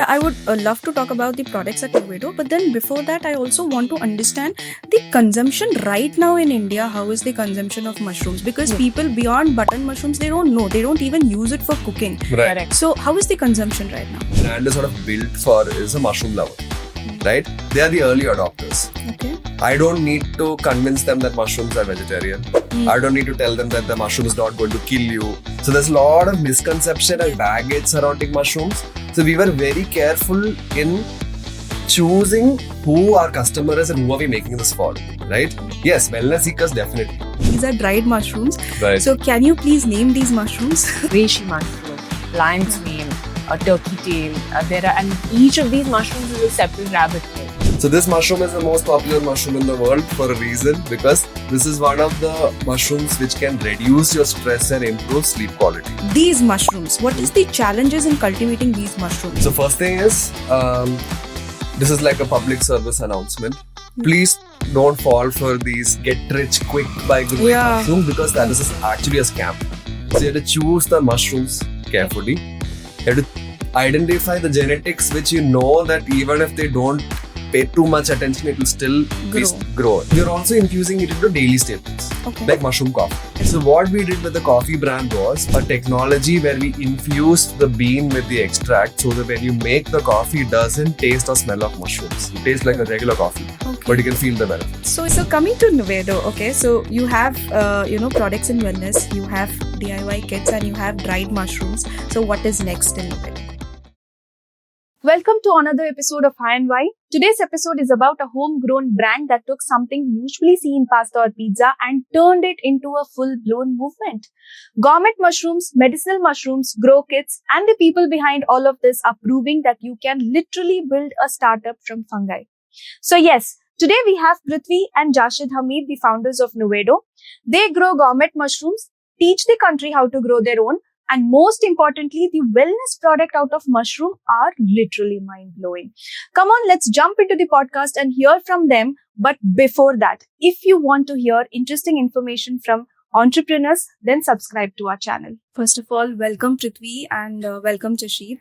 Yeah, I would love to talk about the products at Nuvedo, but then before that, I also want to understand the consumption right now in India. How is the consumption of mushrooms? Because people beyond button mushrooms, they don't know. They don't even use it for cooking. Right. Correct. So, how is the consumption right now? Brand is sort of built for is a mushroom lover, right? They are the early adopters. Okay. I don't need to convince them that mushrooms are vegetarian. I don't need to tell them that the mushroom is not going to kill you. So there's a lot of misconception and baggage surrounding mushrooms. So we were very careful in choosing who our customer is and who are we making this for, right? Yes, wellness seekers definitely. These are dried mushrooms. Right. So, can you please name these mushrooms? Reishi mushroom, lion's mane, a turkey tail. And each of these mushrooms is a separate rabbit tail. So this mushroom is the most popular mushroom in the world for a reason, because this is one of the mushrooms which can reduce your stress and improve sleep quality. These mushrooms. What is the challenges in cultivating these mushrooms? So first thing is, this is like a public service announcement. Please don't fall for these get rich quick by growing mushrooms, because that is actually a scam. So you have to choose the mushrooms carefully. You have to identify the genetics which you know that even if they don't pay too much attention, it will still grow. We're also infusing it into daily staples, like mushroom coffee. So what we did with the coffee brand was a technology where we infused the bean with the extract, so that when you make the coffee, it doesn't taste or smell of mushrooms. It tastes like a regular coffee, but you can feel the benefits. So coming to Nuvedo, okay, so you have products in wellness, you have DIY kits, and you have dried mushrooms. So what is next in Nuvedo? Welcome to another episode of High and Why. Today's episode is about a homegrown brand that took something usually seen pasta or pizza and turned it into a full-blown movement. Gourmet mushrooms, medicinal mushrooms, grow kits, and the people behind all of this are proving that you can literally build a startup from fungi. So yes, today we have Prithvi and Jashid Hameed, the founders of Nuvedo. They grow gourmet mushrooms, teach the country how to grow their own, and most importantly, the wellness product out of mushroom are literally mind-blowing. Come on, let's jump into the podcast and hear from them. But before that, if you want to hear interesting information from entrepreneurs, then subscribe to our channel. First of all, welcome Prithvi and welcome Jashid.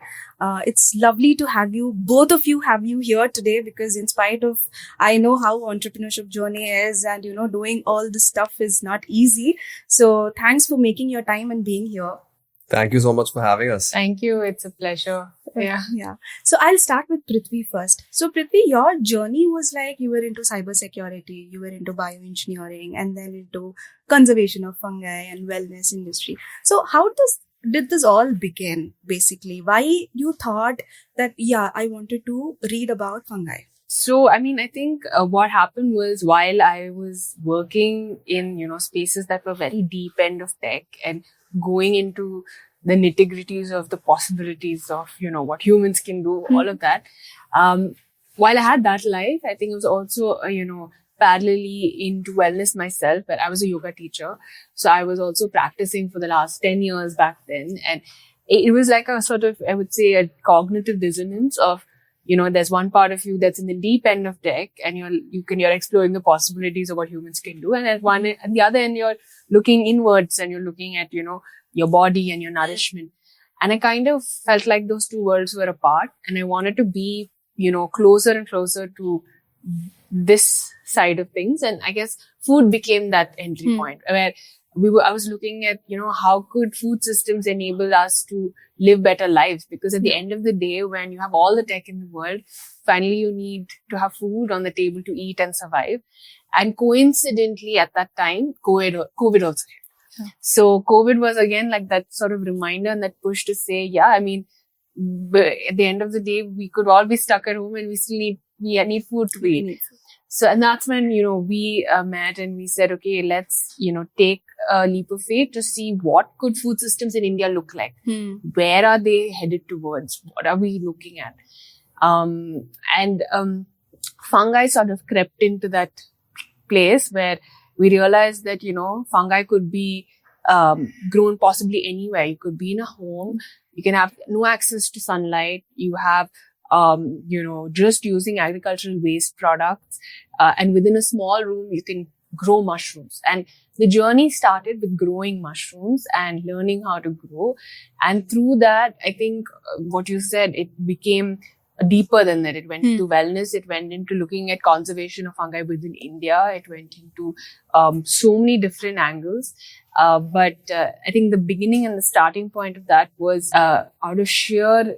It's lovely to have you, both of you have you here today, because in spite of, I know how entrepreneurship journey is, and doing all this stuff is not easy. So thanks for making your time and being here. Thank you so much for having us. Thank you. It's a pleasure. Yeah. So I'll start with Prithvi first. So Prithvi, your journey was like you were into cybersecurity, you were into bioengineering, and then into conservation of fungi and wellness industry. So how did this all begin, basically? Why you thought that, I wanted to read about fungi? So, I think what happened was, while I was working in, spaces that were very deep end of tech and going into the nitty-gritties of the possibilities of, what humans can do, all of that. While I had that life, I think I was also, parallelly into wellness myself, but I was a yoga teacher. So I was also practicing for the last 10 years back then. And it was like a sort of, I would say, a cognitive dissonance of, there's one part of you that's in the deep end of tech, and you're exploring the possibilities of what humans can do. And at the other end, you're looking inwards and you're looking at, your body and your nourishment. And I kind of felt like those two worlds were apart, and I wanted to be, closer and closer to this side of things. And I guess food became that entry point where I was looking at, how could food systems enable us to live better lives? Because at the end of the day, when you have all the tech in the world, finally you need to have food on the table to eat and survive. And coincidentally, at that time, COVID also hit. So COVID was again like that sort of reminder and that push to say, at the end of the day, we could all be stuck at home and we still need food to eat. So, and that's when, we met and we said, okay, let's, take a leap of faith to see what could food systems in India look like. Where are they headed towards? What are we looking at? Fungi sort of crept into that place where we realized that, fungi could be grown possibly anywhere. You could be in a home. You can have no access to sunlight. You have just using agricultural waste products. And within a small room, you can grow mushrooms. And the journey started with growing mushrooms and learning how to grow. And through that, I think what you said, it became deeper than that. It went into wellness. It went into looking at conservation of fungi within India. It went into so many different angles. But I think the beginning and the starting point of that was out of sheer,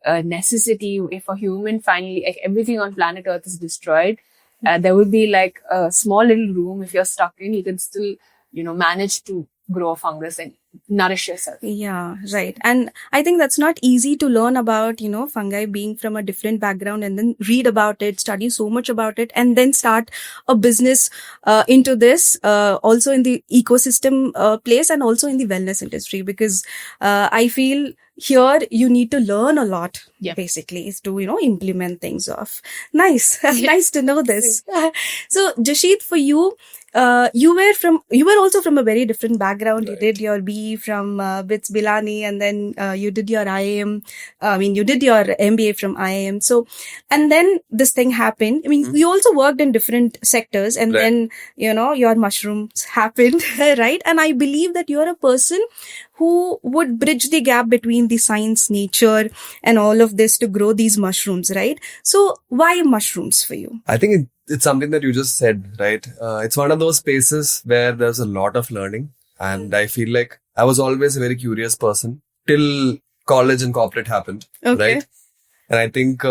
necessity. If a human finally, like, everything on planet Earth is destroyed, there would be like a small little room. If you're stuck in, you can still, manage to grow a fungus and nourish yourself. Yeah, right. And I think that's not easy to learn about, fungi, being from a different background, and then read about it, study so much about it, and then start a business into this, also in the ecosystem place and also in the wellness industry, because I feel here you need to learn a lot, basically, is to, implement things off. Nice. Nice to know this. So, Jashid, for you, you were also from a very different background. Right. You did your BE from BITS Bilani, and then you did your IIM. You did your MBA from IIM. So, and then this thing happened. You also worked in different sectors, and then, your mushrooms happened, right? And I believe that you're a person who would bridge the gap between the science, nature, and all of this to grow these mushrooms, right? So why mushrooms for you? I think it's something that you just said, right? It's one of those spaces where there's a lot of learning. And I feel like I was always a very curious person till college and corporate happened, right? And I think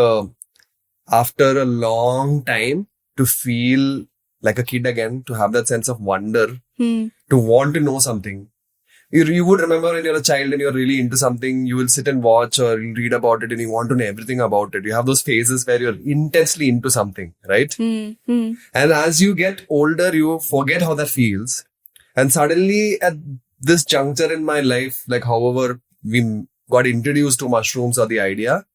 after a long time, to feel like a kid again, to have that sense of wonder, to want to know something. You would remember when you're a child and you're really into something, you will sit and watch or read about it and you want to know everything about it. You have those phases where you're intensely into something, right? And as you get older, you forget how that feels. And suddenly at this juncture in my life, like however we got introduced to mushrooms or the idea,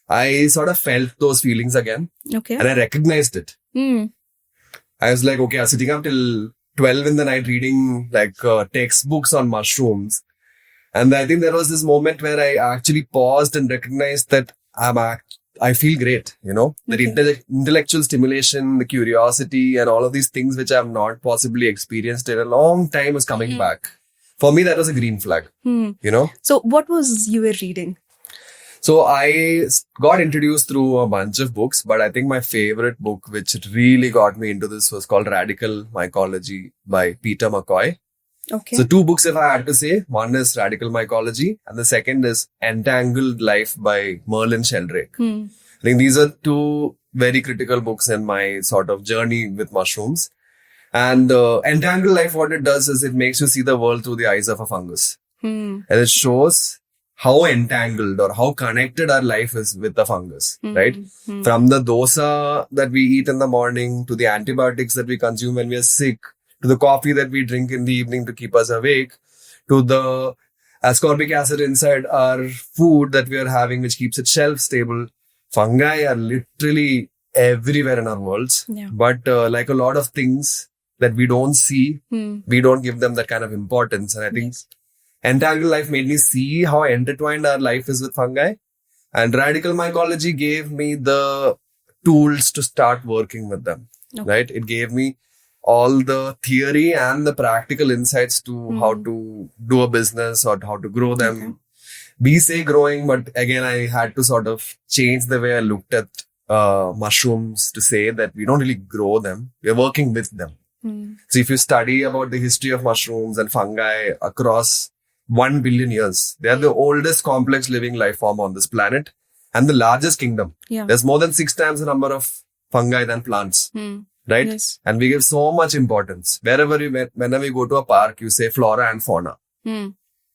I sort of felt those feelings again. And I recognized it. I was like, okay, I was sitting up till 12 in the night reading like textbooks on mushrooms. And I think there was this moment where I actually paused and recognized that I feel great, the intellectual stimulation, the curiosity and all of these things which I have not possibly experienced in a long time is coming back. For me, that was a green flag, So what was you were reading? So I got introduced through a bunch of books, but I think my favorite book, which really got me into this, was called Radical Mycology by Peter McCoy. So two books, if I had to say, one is Radical Mycology and the second is Entangled Life by Merlin Sheldrake. I think these are two very critical books in my sort of journey with mushrooms. And Entangled Life, what it does is it makes you see the world through the eyes of a fungus. And it shows how entangled or how connected our life is with the fungus, right? From the dosa that we eat in the morning, to the antibiotics that we consume when we are sick, to the coffee that we drink in the evening to keep us awake, to the ascorbic acid inside our food that we are having, which keeps it shelf stable. Fungi are literally everywhere in our worlds. But like a lot of things that we don't see, we don't give them that kind of importance. And I think Entangled Life made me see how intertwined our life is with fungi. And Radical Mycology gave me the tools to start working with them, right? It gave me all the theory and the practical insights to how to do a business or how to grow them. We say growing, but again, I had to sort of change the way I looked at mushrooms to say that we don't really grow them. We're working with them. So if you study about the history of mushrooms and fungi across 1 billion years. They are the oldest complex living life form on this planet and the largest kingdom. There's more than 6 times the number of fungi than plants, right? And we give so much importance. Whenever you go to a park, you say flora and fauna.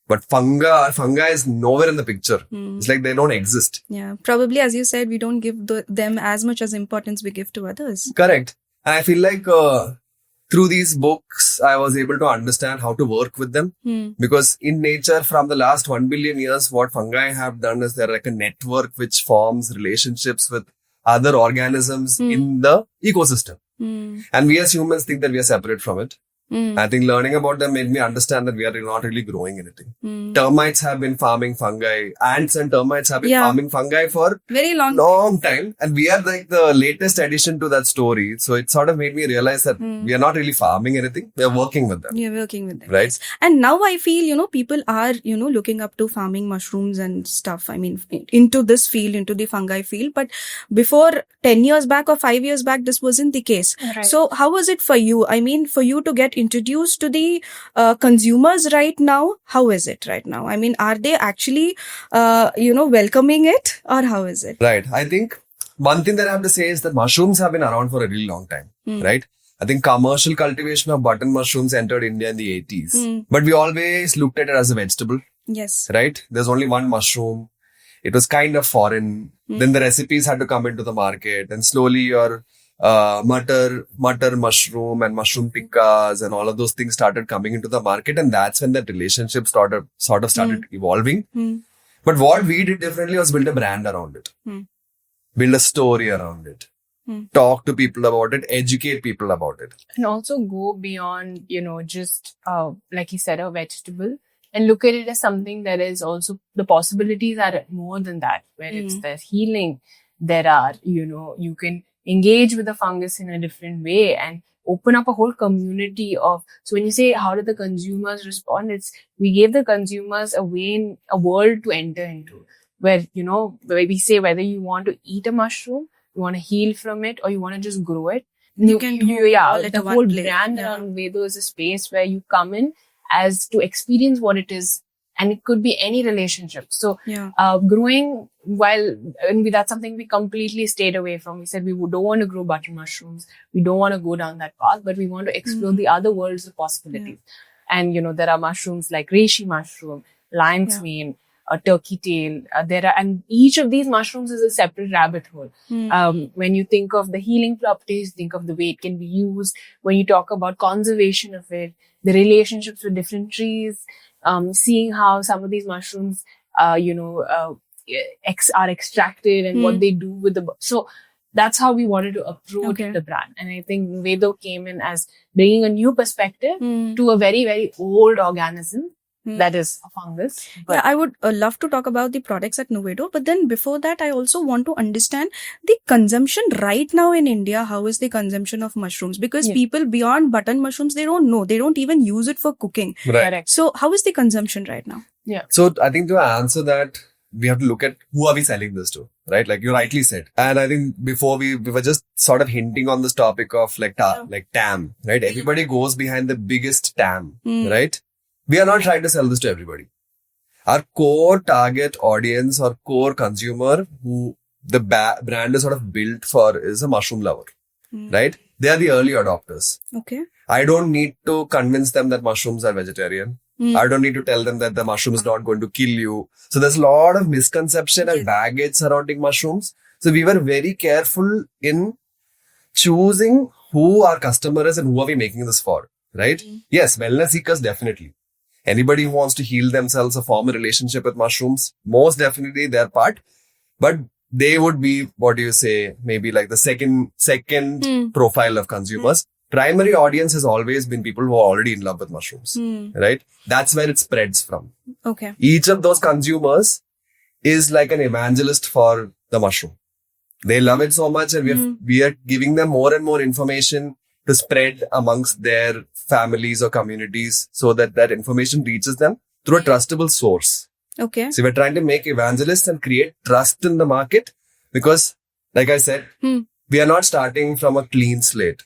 But fungi is nowhere in the picture. It's like they don't exist. Probably, as you said, we don't give them as much as importance we give to others. Correct. And I feel like through these books, I was able to understand how to work with them. Because in nature, from the last 1 billion years, what fungi have done is they're like a network which forms relationships with other organisms in the ecosystem. And we as humans think that we are separate from it. I think learning about them made me understand that we are not really growing anything. Termites have been farming fungi. Ants and termites have been farming fungi for very long time. And we are like the latest addition to that story. So it sort of made me realize that we are not really farming anything. We are working with them. You're working with them. Right. Yes. And now I feel, people are, looking up to farming mushrooms and stuff. I mean, into this field, into the fungi field. But before 10 years back or 5 years back, this wasn't the case. Right. So how was it for you? I mean, for you to get introduced to the consumers right now, how is it right now? I mean, are they actually, welcoming it, or how is it? Right. I think one thing that I have to say is that mushrooms have been around for a really long time, right? I think commercial cultivation of button mushrooms entered India in the 80s, but we always looked at it as a vegetable. Yes. Right? There's only one mushroom. It was kind of foreign. Then the recipes had to come into the market, and slowly your mutter mushroom and mushroom tikkas and all of those things started coming into the market, and that's when that relationship sort of started evolving. But what we did differently was build a brand around it, build a story around it, talk to people about it, educate people about it, and also go beyond just like you said, a vegetable, and look at it as something that is also, the possibilities are more than that, where it's the healing. There are, you can engage with the fungus in a different way and open up a whole community of. So when you say, how did the consumers respond? We gave the consumers a world to enter into, where, where we say whether you want to eat a mushroom, you want to heal from it, or you want to just grow it. You can the whole brand around Nuvedo is a space where you come in as to experience what it is. And it could be any relationship. So, growing that's something we completely stayed away from. We said we don't want to grow button mushrooms. We don't want to go down that path, but we want to explore the other worlds of possibilities. And, there are mushrooms like reishi mushroom, lion's mane, turkey tail. And each of these mushrooms is a separate rabbit hole. When you think of the healing properties, think of the way it can be used. When you talk about conservation of it, the relationships with different trees, seeing how some of these mushrooms, are extracted and what they do with so that's how we wanted to approach the brand. And I think Nuvedo came in as bringing a new perspective to a very, very old organism. That is a fungus. But I would love to talk about the products at Nuvedo. But then before that, I also want to understand the consumption right now in India. How is the consumption of mushrooms? Because people beyond button mushrooms, they don't know. They don't even use it for cooking. Right. Correct. So how is the consumption right now? Yeah. So I think to answer that, we have to look at who are we selling this to, right? Like you rightly said. And I think before we were just sort of hinting on this topic of like TAM, right? Everybody goes behind the biggest TAM, right? We are not trying to sell this to everybody. Our core target audience or core consumer who the brand is sort of built for is a mushroom lover, right? They are the early adopters. Okay. I don't need to convince them that mushrooms are vegetarian. I don't need to tell them that the mushroom is not going to kill you. So there's a lot of misconception and baggage surrounding mushrooms. So we were very careful in choosing who our customer is and who are we making this for, right? Yes, wellness seekers, definitely. Anybody who wants to heal themselves or form a relationship with mushrooms, most definitely their part. But they would be, maybe like the second profile of consumers. Primary audience has always been people who are already in love with mushrooms, right? That's where it spreads from. Okay. Each of those consumers is like an evangelist for the mushroom. They love it so much, and we are giving them more and more information to spread amongst their families or communities so that information reaches them through a trustable source. Okay. So we're trying to make evangelists and create trust in the market because, like I said, we are not starting from a clean slate.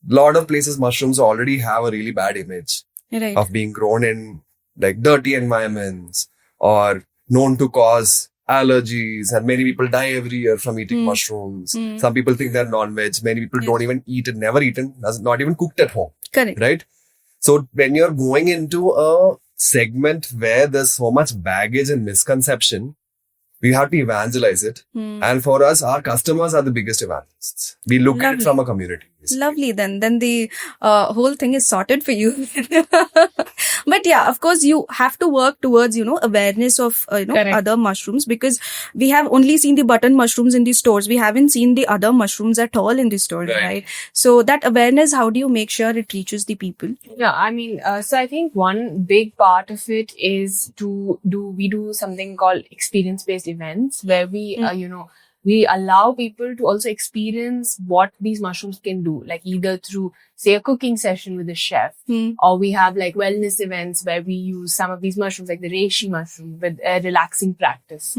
A lot of places, mushrooms already have a really bad image of being grown in like dirty environments or known to cause allergies, and many people die every year from eating mushrooms. Some people think they're non-veg. Many people don't even eat it, never eaten, not even cooked at home. Correct. Right? So when you're going into a segment where there's so much baggage and misconception, we have to evangelize it. And for us, our customers are the biggest evangelists. We look at it from a community. Lovely. Then the whole thing is sorted for you. But yeah, of course, you have to work towards awareness of Correct. other mushrooms, because we have only seen the button mushrooms in the stores. We haven't seen the other mushrooms at all in the stores, right? So that awareness, how do you make sure it reaches the people? Yeah, I mean, so I think one big part of it is we do something called experience-based events where we, we allow people to also experience what these mushrooms can do, like either through, say, a cooking session with a chef, or we have like wellness events where we use some of these mushrooms, like the reishi mushroom, with a relaxing practice,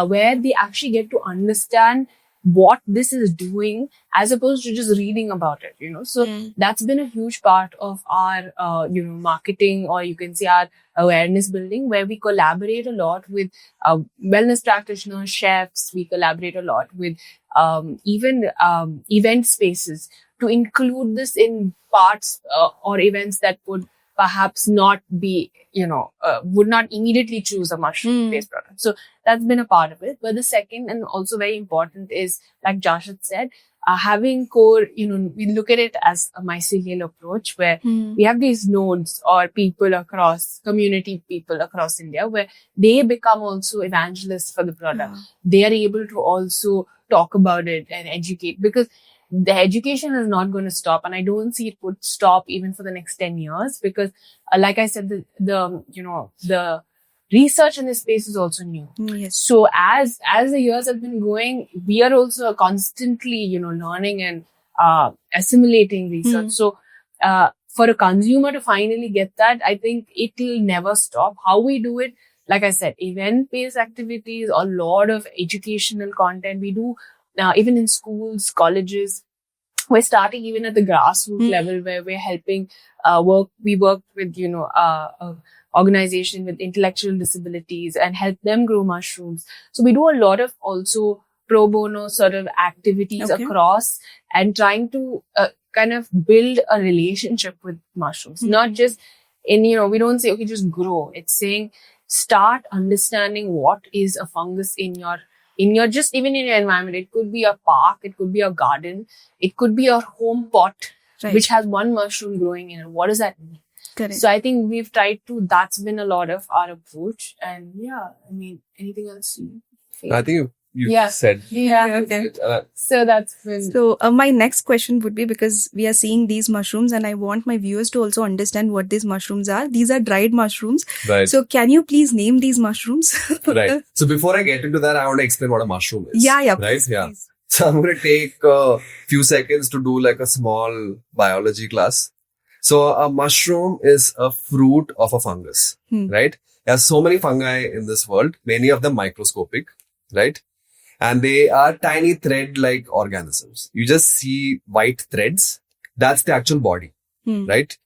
where they actually get to understand what this is doing as opposed to just reading about it, So that's been a huge part of our, marketing, or you can say our awareness building, where we collaborate a lot with wellness practitioners, chefs. We collaborate a lot with even event spaces to include this in parts or events that would perhaps not be, would not immediately choose a mushroom-based product. So that's been a part of it. But the second and also very important is, like Jashid said, having core, we look at it as a mycelial approach where we have these nodes or community people across India, where they become also evangelists for the product. They are able to also talk about it and educate, because the education is not going to stop, and I don't see it would stop even for the next 10 years, because like I said, the research in this space is also new. Yes. So as the years have been going, we are also constantly, learning and assimilating research. So for a consumer to finally get that, I think it will never stop. How we do it, like I said, event-based activities, a lot of educational content we do. Even in schools, colleges, we're starting even at the grassroots level, where we're helping we work with, a organization with intellectual disabilities and help them grow mushrooms. So we do a lot of also pro bono sort of activities across, and trying to kind of build a relationship with mushrooms. Not just we don't say, okay, just grow. It's saying start understanding what is a fungus in your just even in your environment. It could be a park, it could be a garden, it could be a home pot, which has one mushroom growing in it. What does that mean? Correct. So I think we've tried to, that's been a lot of our approach. And yeah, I mean, anything else you think? I think you said. Yeah. Okay. So that's been. So my next question would be, because we are seeing these mushrooms and I want my viewers to also understand what these mushrooms are. These are dried mushrooms. Right. So can you please name these mushrooms? Right. So before I get into that, I want to explain what a mushroom is. Yeah. Right? Please, yeah. please. So I'm going to take a few seconds to do like a small biology class. So a mushroom is a fruit of a fungus, right? There are so many fungi in this world, many of them microscopic, right? And they are tiny thread-like organisms. You just see white threads. That's the actual body, right?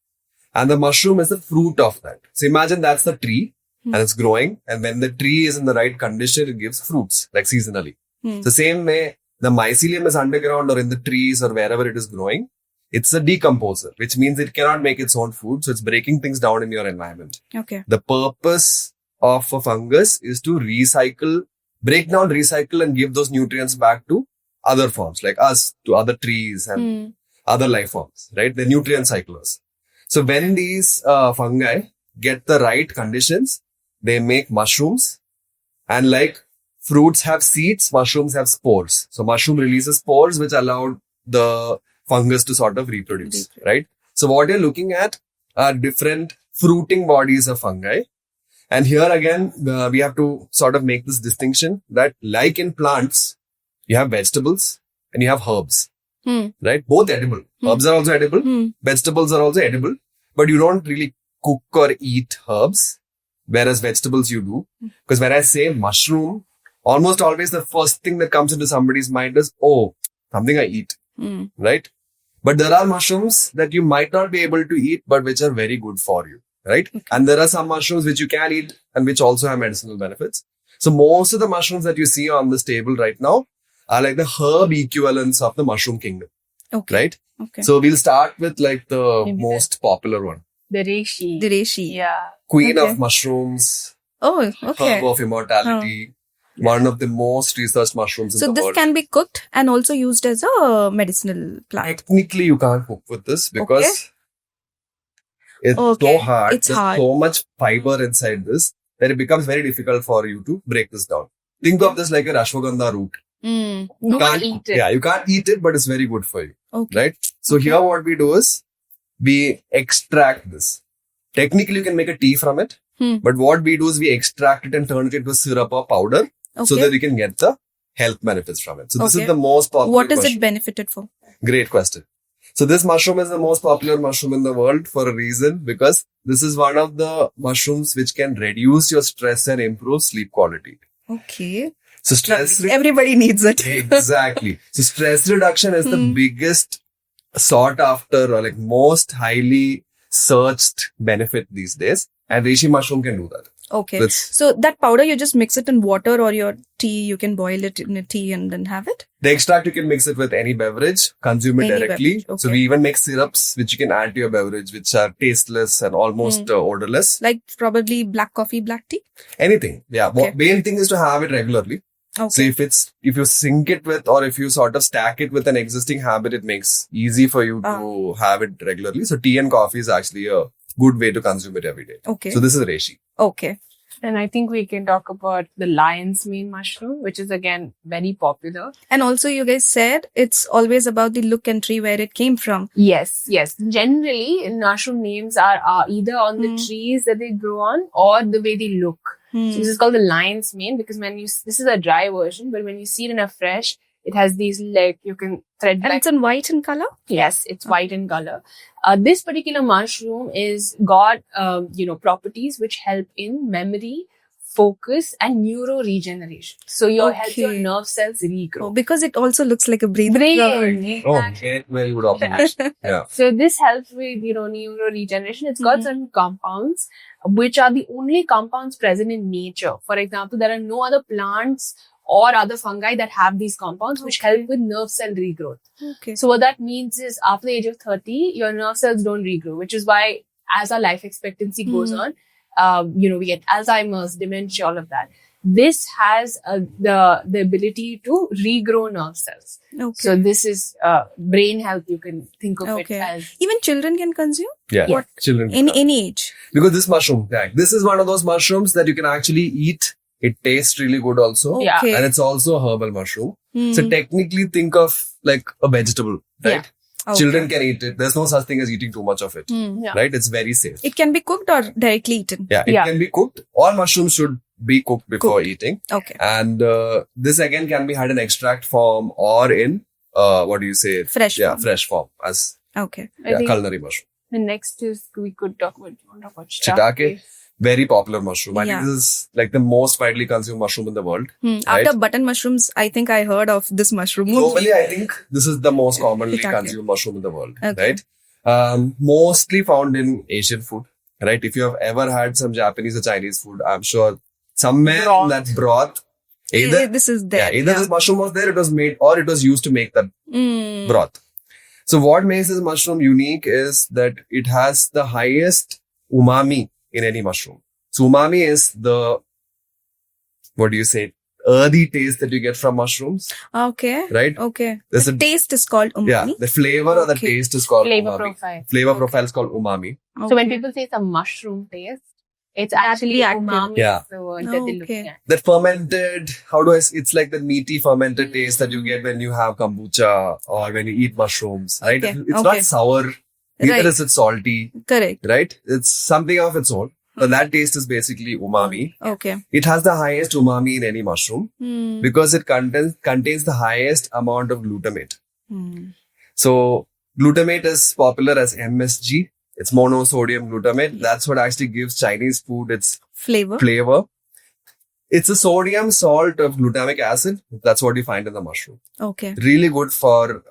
And the mushroom is the fruit of that. So imagine that's the tree and it's growing. And when the tree is in the right condition, it gives fruits, like seasonally. The same way, the mycelium is underground or in the trees or wherever it is growing. It's a decomposer, which means it cannot make its own food. So it's breaking things down in your environment. Okay. The purpose of a fungus is to break down, recycle, and give those nutrients back to other forms, like us, to other trees and other life forms, right? The nutrient cyclers. So when these fungi get the right conditions, they make mushrooms. And like fruits have seeds, mushrooms have spores. So mushroom releases spores, which allow the fungus to sort of reproduce, right? So what you're looking at are different fruiting bodies of fungi. And here again, we have to sort of make this distinction that like in plants, you have vegetables and you have herbs, right? Both edible. Herbs are also edible. Vegetables are also edible, but you don't really cook or eat herbs, whereas vegetables you do. Because when I say mushroom, almost always the first thing that comes into somebody's mind is, oh, something I eat, right? But there are mushrooms that you might not be able to eat, but which are very good for you, right? Okay. And there are some mushrooms which you can eat and which also have medicinal benefits. So most of the mushrooms that you see on this table right now are like the herb equivalents of the mushroom kingdom, right? Okay. So we'll start with like the most popular one. The reishi. The reishi. Yeah. Queen of mushrooms. Oh, okay. Herb of immortality. One of the most researched mushrooms in So the this world. can be cooked and also used as a medicinal plant. Technically, you can't cook with this because it's Okay. so hard. It's There's hard. so much fiber inside this that it becomes very difficult for you to break this down. Think of this like a ashwagandha root. Mm. You can't eat it. Yeah, you can't eat it, but it's very good for you. Okay. Right? So here what we do is we extract this. Technically, you can make a tea from it. But what we do is we extract it and turn it into a syrup or powder so that you can get the health benefits from it. So this is the most popular What is mushroom. it benefited for? Great question. So this mushroom is the most popular mushroom in the world for a reason, because this is one of the mushrooms which can reduce your stress and improve sleep quality. Okay. So stress Everybody needs it. exactly. So stress reduction is the biggest sought after or like most highly searched benefit these days. And reishi mushroom can do that. Okay. So that powder, you just mix it in water or your tea. You can boil it in a tea and then have it. The extract, you can mix it with any beverage, consume it Any directly. beverage, okay. So we even make syrups which you can add to your beverage, which are tasteless and almost odorless. Like probably black coffee, black tea. Anything. Yeah. Okay. Main thing is to have it regularly. Okay. So if you sync it with, or if you sort of stack it with an existing habit, it makes easy for you to have it regularly. So tea and coffee is actually a good way to consume it every day. Okay. So this is reishi. Okay. And I think we can talk about the lion's mane mushroom, which is again very popular. And also you guys said it's always about the look and tree where it came from. Yes. Generally, mushroom names are either on the trees that they grow on or the way they look. So this is called the lion's mane because this is a dry version, but when you see it in a fresh, it has these you can thread. And it's in white in color? Yes, it's white in color. This particular mushroom is got, properties which help in memory, focus, and neuro regeneration. So helps your nerve cells regrow. Oh, because it also looks like a brain. Exactly. Very good observation. Yeah. So this helps with, neuro regeneration. It's got certain compounds, which are the only compounds present in nature. For example, there are no other plants or other fungi that have these compounds which help with nerve cell regrowth. Okay. So what that means is after the age of 30, your nerve cells don't regrow, which is why as our life expectancy goes on, we get Alzheimer's, dementia, all of that. This has the ability to regrow nerve cells. Okay. So this is brain health. You can think of it as... Even children can consume? Yeah. What? Children. In any age? Because this mushroom, this is one of those mushrooms that you can actually eat. It tastes really good also. Yeah. Okay. And it's also a herbal mushroom. So technically think of like a vegetable, right? Yeah. Okay. Children can eat it. There's no such thing as eating too much of it, Yeah. right? It's very safe. It can be cooked or directly eaten? Yeah, it can be cooked. All mushrooms should be cooked before eating. Okay. And this again can be had in extract form or in, Fresh form. fresh form as Okay. I think culinary mushroom. the next is we could talk about Shiitake. Very popular mushroom. I Yeah. think this is like the most widely consumed mushroom in the world. After button mushrooms, I think I heard of this mushroom. Globally, I think this is the most commonly Shiitake. consumed mushroom in the world, Okay. right? Mostly found in Asian food, right? If you have ever had some Japanese or Chinese food, I'm sure somewhere in that broth, either this is there. this mushroom was there, it was made, or it was used to make that broth. So what makes this mushroom unique is that it has the highest umami in any mushroom. So umami is the, earthy taste that you get from mushrooms, Okay. right? Okay. There's The taste is called umami. Yeah, the flavor or the Okay. taste is called flavor umami. profile. Flavor profile is called umami. So when people say it's a mushroom taste, it's actually active. umami. Yeah. Is the word that they're looking at. That fermented, it's like the meaty fermented taste that you get when you have kombucha or when you eat mushrooms, right? Okay. It's not sour, neither Right. is it salty, Correct. right? It's something of its own. But that taste is basically umami. Okay. It has the highest umami in any mushroom because it contains the highest amount of glutamate. So glutamate is popular as MSG. It's monosodium glutamate. That's what actually gives Chinese food its flavor. It's a sodium salt of glutamic acid. That's what you find in the mushroom. Okay. Really good for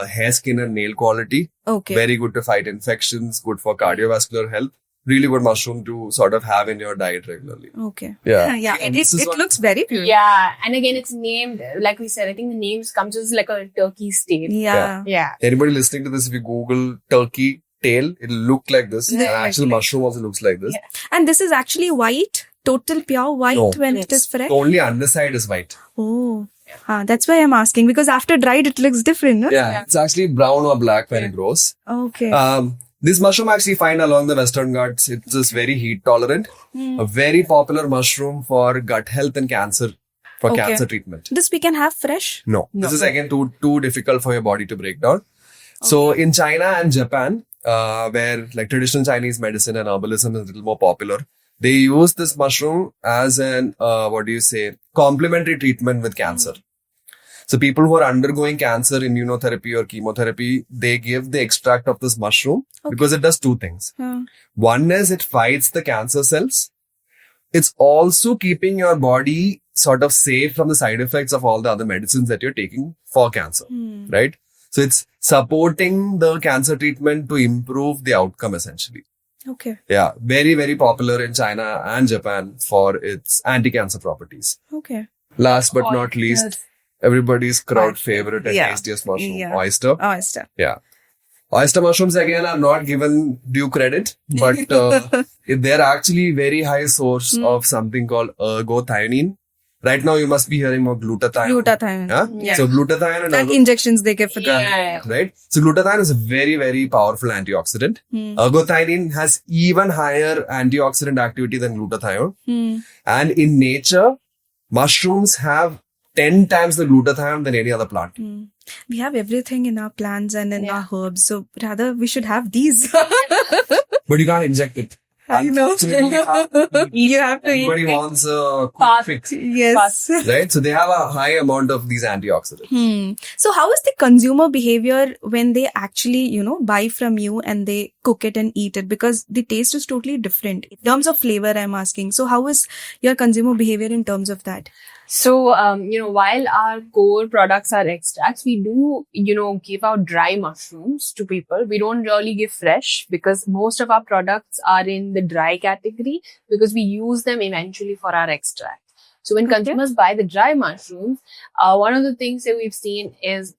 hair, skin and nail quality. Okay. Very good to fight infections. Good for cardiovascular health. Really good mushroom to sort of have in your diet regularly. Okay. Yeah. Yeah. And It this is what- looks very beautiful. Yeah. And again, it's named, like we said, I think the names comes as like a turkey's tail. Yeah. Yeah. Anybody listening to this, if you Google turkey tail, it'll look like this. Yeah. An actual mushroom also looks like this. And this is actually white total pure white No. when it is fresh? The only underside is white. Oh, that's why I'm asking, because after dried it looks different, no? Yeah, it's actually brown or black when it grows. Okay. This mushroom actually find along the Western Ghats. It's just very heat tolerant. A very popular mushroom for gut health and cancer, for Okay. cancer treatment. This we can have fresh? No, this is again too difficult for your body to break down. So in China and Japan, where like traditional Chinese medicine and herbalism is a little more popular, they use this mushroom as an complementary treatment with cancer. So people who are undergoing cancer immunotherapy or chemotherapy, they give the extract of this mushroom because it does two things. One is it fights the cancer cells. It's also keeping your body sort of safe from the side effects of all the other medicines that you're taking for cancer, right? So it's supporting the cancer treatment to improve the outcome essentially. Okay. Yeah, very, very popular in China and Japan for its anti-cancer properties. Okay. Last but not least, everybody's crowd favorite and Yeah. tastiest mushroom, Yeah. oyster. Oyster. Yeah. Oyster mushrooms again are not given due credit, but they're actually very high source of something called ergothioneine. Right now you must be hearing of glutathione. Glutathione. Yeah? Yeah. So glutathione and Like injections they give for that. right? So glutathione is a very, very powerful antioxidant. Ergothioneine has even higher antioxidant activity than glutathione. And in nature, mushrooms have 10 times the glutathione than any other plant. We have everything in our plants and in our herbs, so rather we should have these. But you can't inject it. I know. You have to eat. Everybody wants a quick fix, Yes. right? So they have a high amount of these antioxidants. So how is the consumer behavior when they actually, buy from you and they cook it and eat it? Because the taste is totally different. In terms of flavor, I'm asking. So how is your consumer behavior in terms of that? So, while our core products are extracts, we do, give out dry mushrooms to people. We don't really give fresh because most of our products are in the dry category because we use them eventually for our extract. So when consumers buy the dry mushrooms, one of the things that we've seen is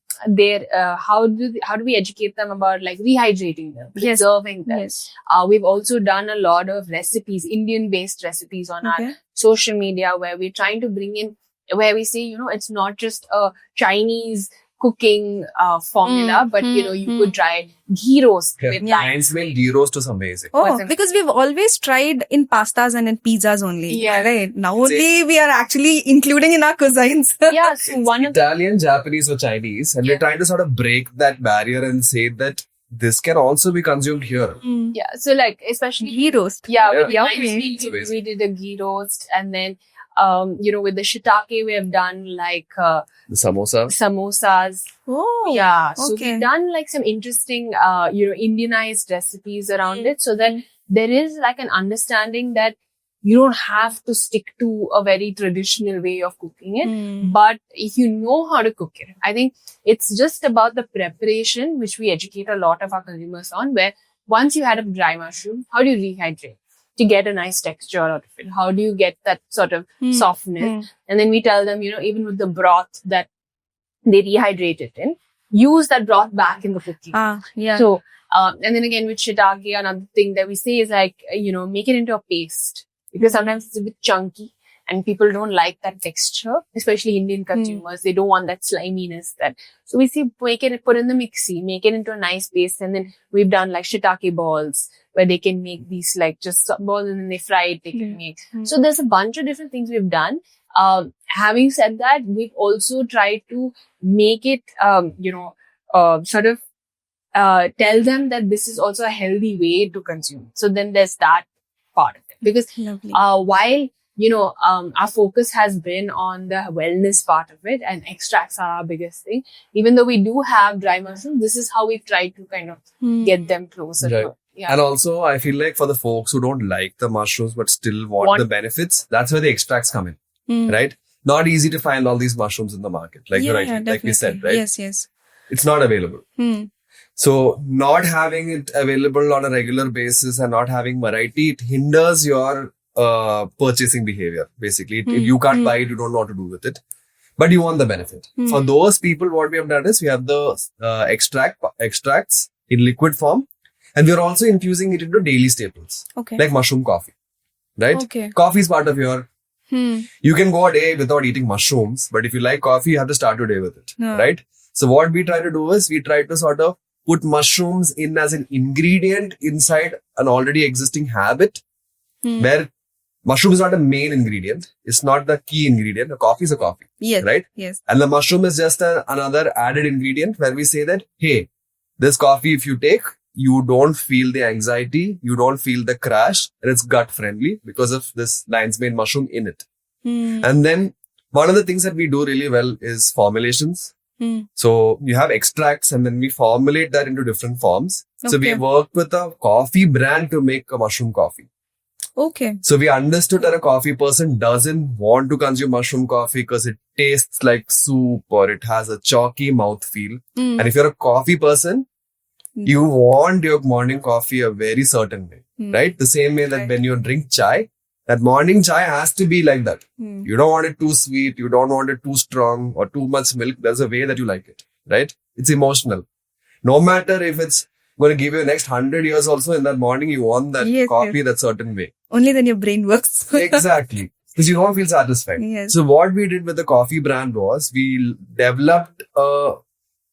how do we educate them about like rehydrating them, preserving them. Yes. We've also done a lot of recipes, Indian based recipes on our social media where we're trying to bring in, where we say, it's not just a Chinese cooking formula, but you could try ghee roast with that. Lion's mane ghee roast is amazing. Oh, because we've always tried in pastas and in pizzas only. Yeah. Right. Now only we are actually including in our cuisines. Yeah. So one of the Italian, Japanese or Chinese, and we're trying to sort of break that barrier and say that this can also be consumed here. yeah. So like especially Ghee roast. yeah, Yeah. with Yeah, lime okay. sweet, we did a ghee roast, and then with the shiitake we have done like The samosa. samosas. Oh. Yeah. So okay. we've done like some interesting, Indianized recipes around it so that there is like an understanding that you don't have to stick to a very traditional way of cooking it. But if you know how to cook it, I think it's just about the preparation, which we educate a lot of our consumers on, where once you had a dry mushroom, how do you rehydrate to get a nice texture out of it? How do you get that sort of softness? And then we tell them, even with the broth that they rehydrate it in, use that broth back in the cooking. Yeah. So, and then again with shiitake, another thing that we say is like, make it into a paste because sometimes it's a bit chunky and people don't like that texture, especially Indian consumers. They don't want that sliminess so we say, put in the mixie, make it into a nice paste. And then we've done like shiitake balls where they can make these like just balls and then they fry it, they can make. So there's a bunch of different things we've done. Having said that, we've also tried to make it, sort of tell them that this is also a healthy way to consume. So then there's that part of it. Because while, our focus has been on the wellness part of it and extracts are our biggest thing, even though we do have dry mushrooms, this is how we've tried to kind of get them closer to it. Yeah. And also, I feel like for the folks who don't like the mushrooms but still want the benefits, that's where the extracts come in, right? Not easy to find all these mushrooms in the market, like we said, right? Yes. It's not available. So not having it available on a regular basis and not having variety, it hinders your purchasing behavior. Basically, if you can't buy it, you don't know what to do with it, but you want the benefit. For those people, what we have done is we have the extracts in liquid form. And we are also infusing it into daily staples, like mushroom coffee. right? Okay. Coffee is part of your. You can go a day without eating mushrooms, but if you like coffee, you have to start your day with it, right? So what we try to do is we try to sort of put mushrooms in as an ingredient inside an already existing habit where mushroom is not a main ingredient. It's not the key ingredient. The coffee is a coffee. Yes. Right? Yes. And the mushroom is just another added ingredient where we say that, hey, this coffee, if you take, you don't feel the anxiety, you don't feel the crash, and it's gut friendly because of this lion's mane mushroom in it. And then one of the things that we do really well is formulations. So you have extracts and then we formulate that into different forms. So we work with a coffee brand to make a mushroom coffee. Okay. So we understood that a coffee person doesn't want to consume mushroom coffee because it tastes like soup or it has a chalky mouthfeel. And if you're a coffee person, you want your morning coffee a very certain way, right? The same way that when you drink chai, that morning chai has to be like that. You don't want it too sweet. You don't want it too strong or too much milk. There's a way that you like it, right? It's emotional. No matter if it's going to give you the next 100 years also, in that morning, you want that coffee that certain way. Only then your brain works. Exactly. Because you don't feel satisfied. Yes. So what we did with the coffee brand was we developed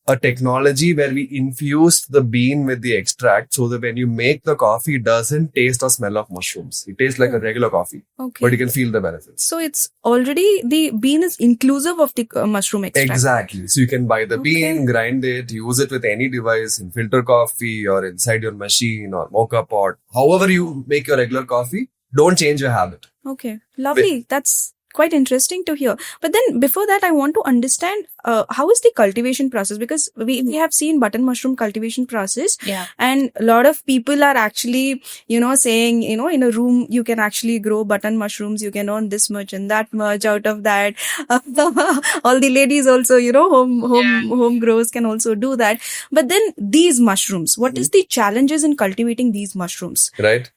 a technology where we infused the bean with the extract so that when you make the coffee, it doesn't taste or smell of mushrooms. It tastes like a regular coffee, but you can feel the benefits. So it's already, the bean is inclusive of the mushroom extract. Exactly. So you can buy the bean, grind it, use it with any device in filter coffee or inside your machine or mocha pot. However you make your regular coffee, don't change your habit. Okay. Lovely. That's quite interesting to hear. But then before that, I want to understand how is the cultivation process? Because we have seen button mushroom cultivation process. Yeah. And a lot of people are actually, saying, in a room, you can actually grow button mushrooms. You can earn this much and that much out of that. All the ladies also, home growers can also do that. But then these mushrooms, what is the challenges in cultivating these mushrooms? Right.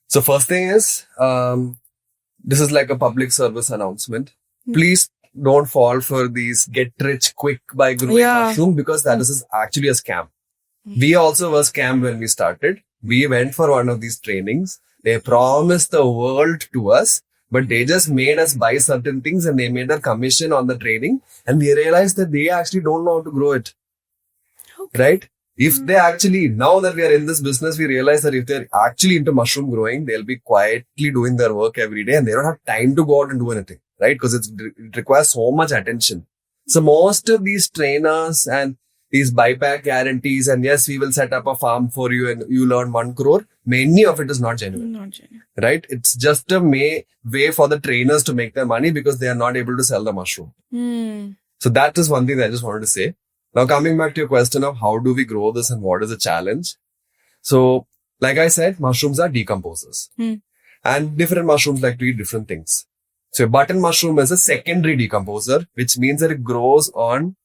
So first thing is, this is like a public service announcement. Please don't fall for these get rich quick by growing mushroom because that is actually a scam. We also were scammed when we started. We went for one of these trainings. They promised the world to us, but they just made us buy certain things and they made a commission on the training. And we realized that they actually don't know how to grow it. Right? If they actually, now that we are in this business, we realize that if they're actually into mushroom growing, they'll be quietly doing their work every day and they don't have time to go out and do anything, right? Because it requires so much attention. So most of these trainers and these buyback guarantees and yes, we will set up a farm for you and you learn 1 crore. Many of it is not genuine. Right? It's just a way for the trainers to make their money because they are not able to sell the mushroom. So that is one thing that I just wanted to say. Now, coming back to your question of how do we grow this and what is the challenge? So, like I said, mushrooms are decomposers. And different mushrooms like to eat different things. So, a button mushroom is a secondary decomposer, which means that it grows on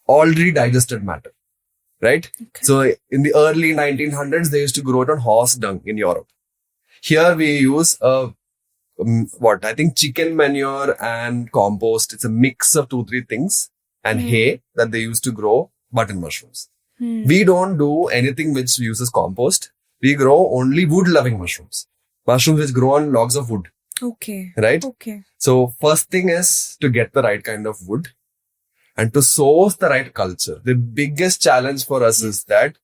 already digested matter. Right? So, in the early 1900s, they used to grow it on horse dung in Europe. Here, we use chicken manure and compost. It's a mix of 2-3 things. And hay that they used to grow button mushrooms. We don't do anything which uses compost. We grow only wood-loving mushrooms. Mushrooms which grow on logs of wood. Okay. Right? Okay. So first thing is to get the right kind of wood and to source the right culture. The biggest challenge for us is that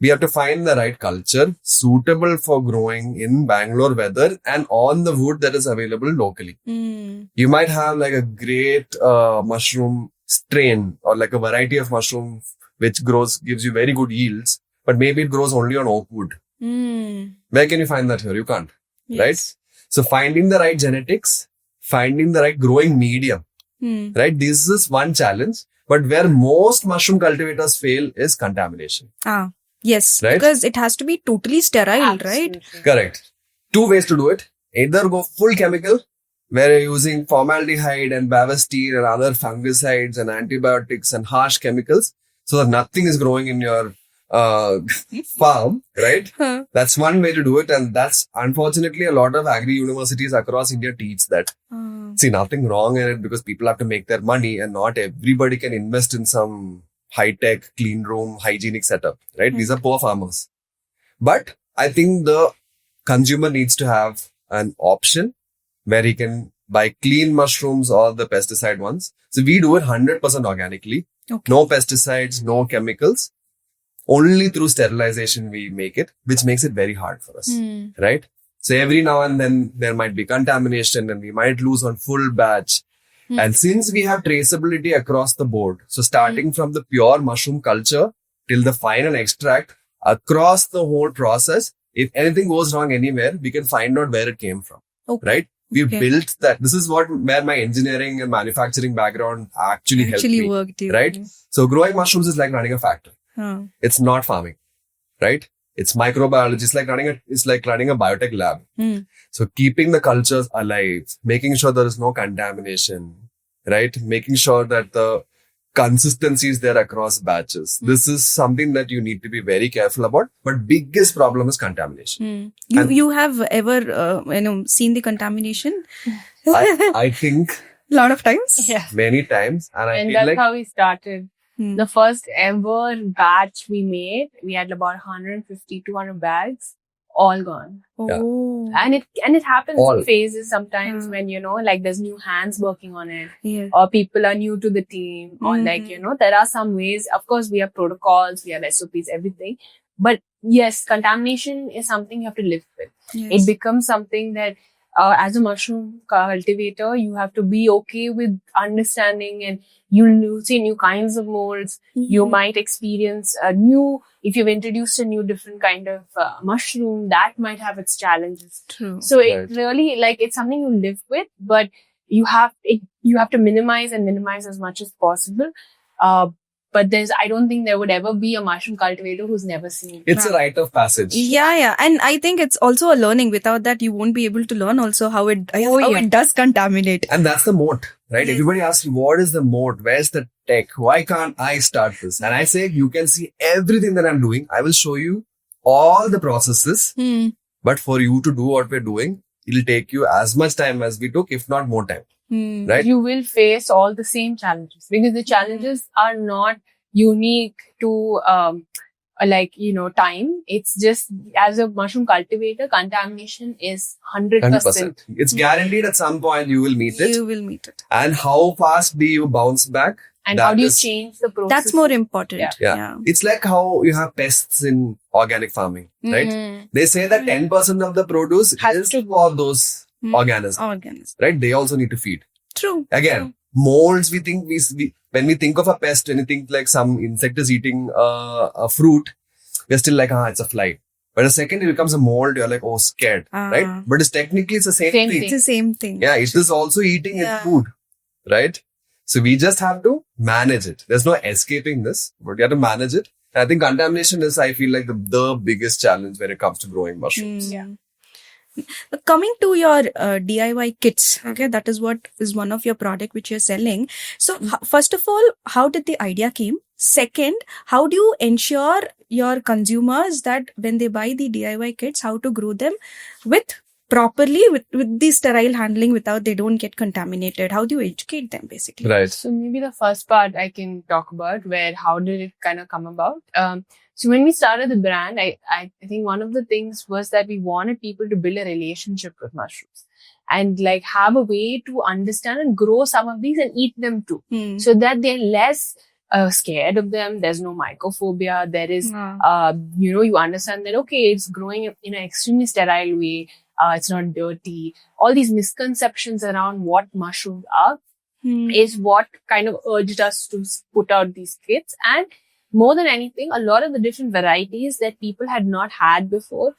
we have to find the right culture suitable for growing in Bangalore weather and on the wood that is available locally. You might have like a great mushroom strain or like a variety of mushroom which gives you very good yields, but maybe it grows only on oak wood. Where can you find that here? You can't, right? So finding the right genetics, finding the right growing medium, right? This is one challenge, but where most mushroom cultivators fail is contamination. Yes, right? Because it has to be totally sterile, right? Correct. 2 ways to do it. Either go full chemical, where you're using formaldehyde and bavastine and other fungicides and antibiotics and harsh chemicals so that nothing is growing in your farm, right? That's one way to do it. And that's unfortunately a lot of agri universities across India teach that. See, nothing wrong in it because people have to make their money and not everybody can invest in some high-tech, clean room, hygienic setup, right? These are poor farmers. But I think the consumer needs to have an option where he can buy clean mushrooms or the pesticide ones. So we do it 100% organically. Okay. No pesticides, no chemicals. Only through sterilization we make it, which makes it very hard for us, right? So every now and then there might be contamination and we might lose on full batch. And since we have traceability across the board, so starting from the pure mushroom culture till the final extract, across the whole process, if anything goes wrong anywhere, we can find out where it came from, right? We built that. This is where my engineering and manufacturing background actually helped me, worked, right? So growing mushrooms is like running a factory. It's not farming, right? It's microbiology. It's like running a biotech lab. So keeping the cultures alive, making sure there is no contamination, right? Making sure that the consistency is there across batches. This is something that you need to be very careful about. But biggest problem is contamination. You have ever seen the contamination? I think a lot of times. Yeah. Many times, and that's how we started. The first ever batch we made, we had about 150, 200 bags, all gone. Oh. And it happens in phases sometimes when, like there's new hands working on it, or people are new to the team, or like, there are some ways. Of course, we have protocols, we have SOPs, everything. But yes, contamination is something you have to live with. Yes. It becomes something that as a mushroom cultivator, you have to be okay with understanding, and you'll see new kinds of molds. You might experience if you've introduced a new different kind of mushroom, that might have its challenges. True. So it really, it's something you live with, but you have to minimize as much as possible. But I don't think there would ever be a mushroom cultivator who's never seen it. It's a rite of passage. Yeah. And I think it's also a learning. Without that, you won't be able to learn also how it does contaminate. And that's the moat, right? Yes. Everybody asks, what is the moat? Where's the tech? Why can't I start this? And I say, you can see everything that I'm doing. I will show you all the processes. But for you to do what we're doing, it'll take you as much time as we took, if not more time. Right? You will face all the same challenges, because the challenges are not unique to time. It's just, as a mushroom cultivator, contamination is 100%. It's guaranteed at some point you will meet it. You will meet it. And how fast do you bounce back? And how do you change the process? That's more important. Yeah. It's like how you have pests in organic farming, right? They say that 10% of the produce is for those organisms, right? They also need to feed. True. Again, molds, we think when we think of a pest, when we think like some insect is eating a fruit, we're still like, it's a fly. But the second it becomes a mold, you're like, oh, scared, right? But it's the same thing. It's the same thing. Yeah, it is also eating its food, right? So we just have to manage it. There's no escaping this, but you have to manage it. I think contamination is, I feel like, the biggest challenge when it comes to growing mushrooms. Coming to your DIY kits, okay, that is what is one of your product which you're selling. So first of all, how did the idea came? Second, how do you ensure your consumers that when they buy the DIY kits, how to grow them properly with the sterile handling without they don't get contaminated? How do you educate them basically? Right. So maybe the first part I can talk about, where how did it kind of come about? So when we started the brand, I think one of the things was that we wanted people to build a relationship with mushrooms and like have a way to understand and grow some of these and eat them too, so that they're less scared of them. There's no mycophobia. There is, you understand that, okay, it's growing in an extremely sterile way. It's not dirty. All these misconceptions around what mushrooms are is what kind of urged us to put out these kits. And more than anything, a lot of the different varieties that people had not had before,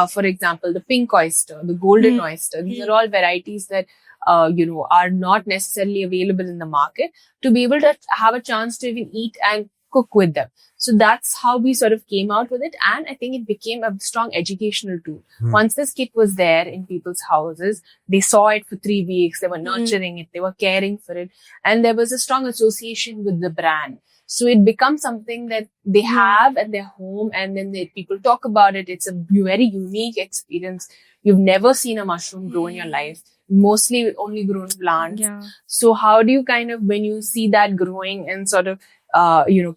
for example, the pink oyster, the golden oyster, these are all varieties that, are not necessarily available in the market, to be able to have a chance to even eat and cook with them. So that's how we sort of came out with it. And I think it became a strong educational tool. Once this kit was there in people's houses, they saw it for 3 weeks, they were nurturing it, they were caring for it. And there was a strong association with the brand. So it becomes something that they have at their home, and then people talk about it. It's a very unique experience. You've never seen a mushroom grow in your life. Mostly only grown plants. Yeah. So how do you kind of, when you see that growing and sort of,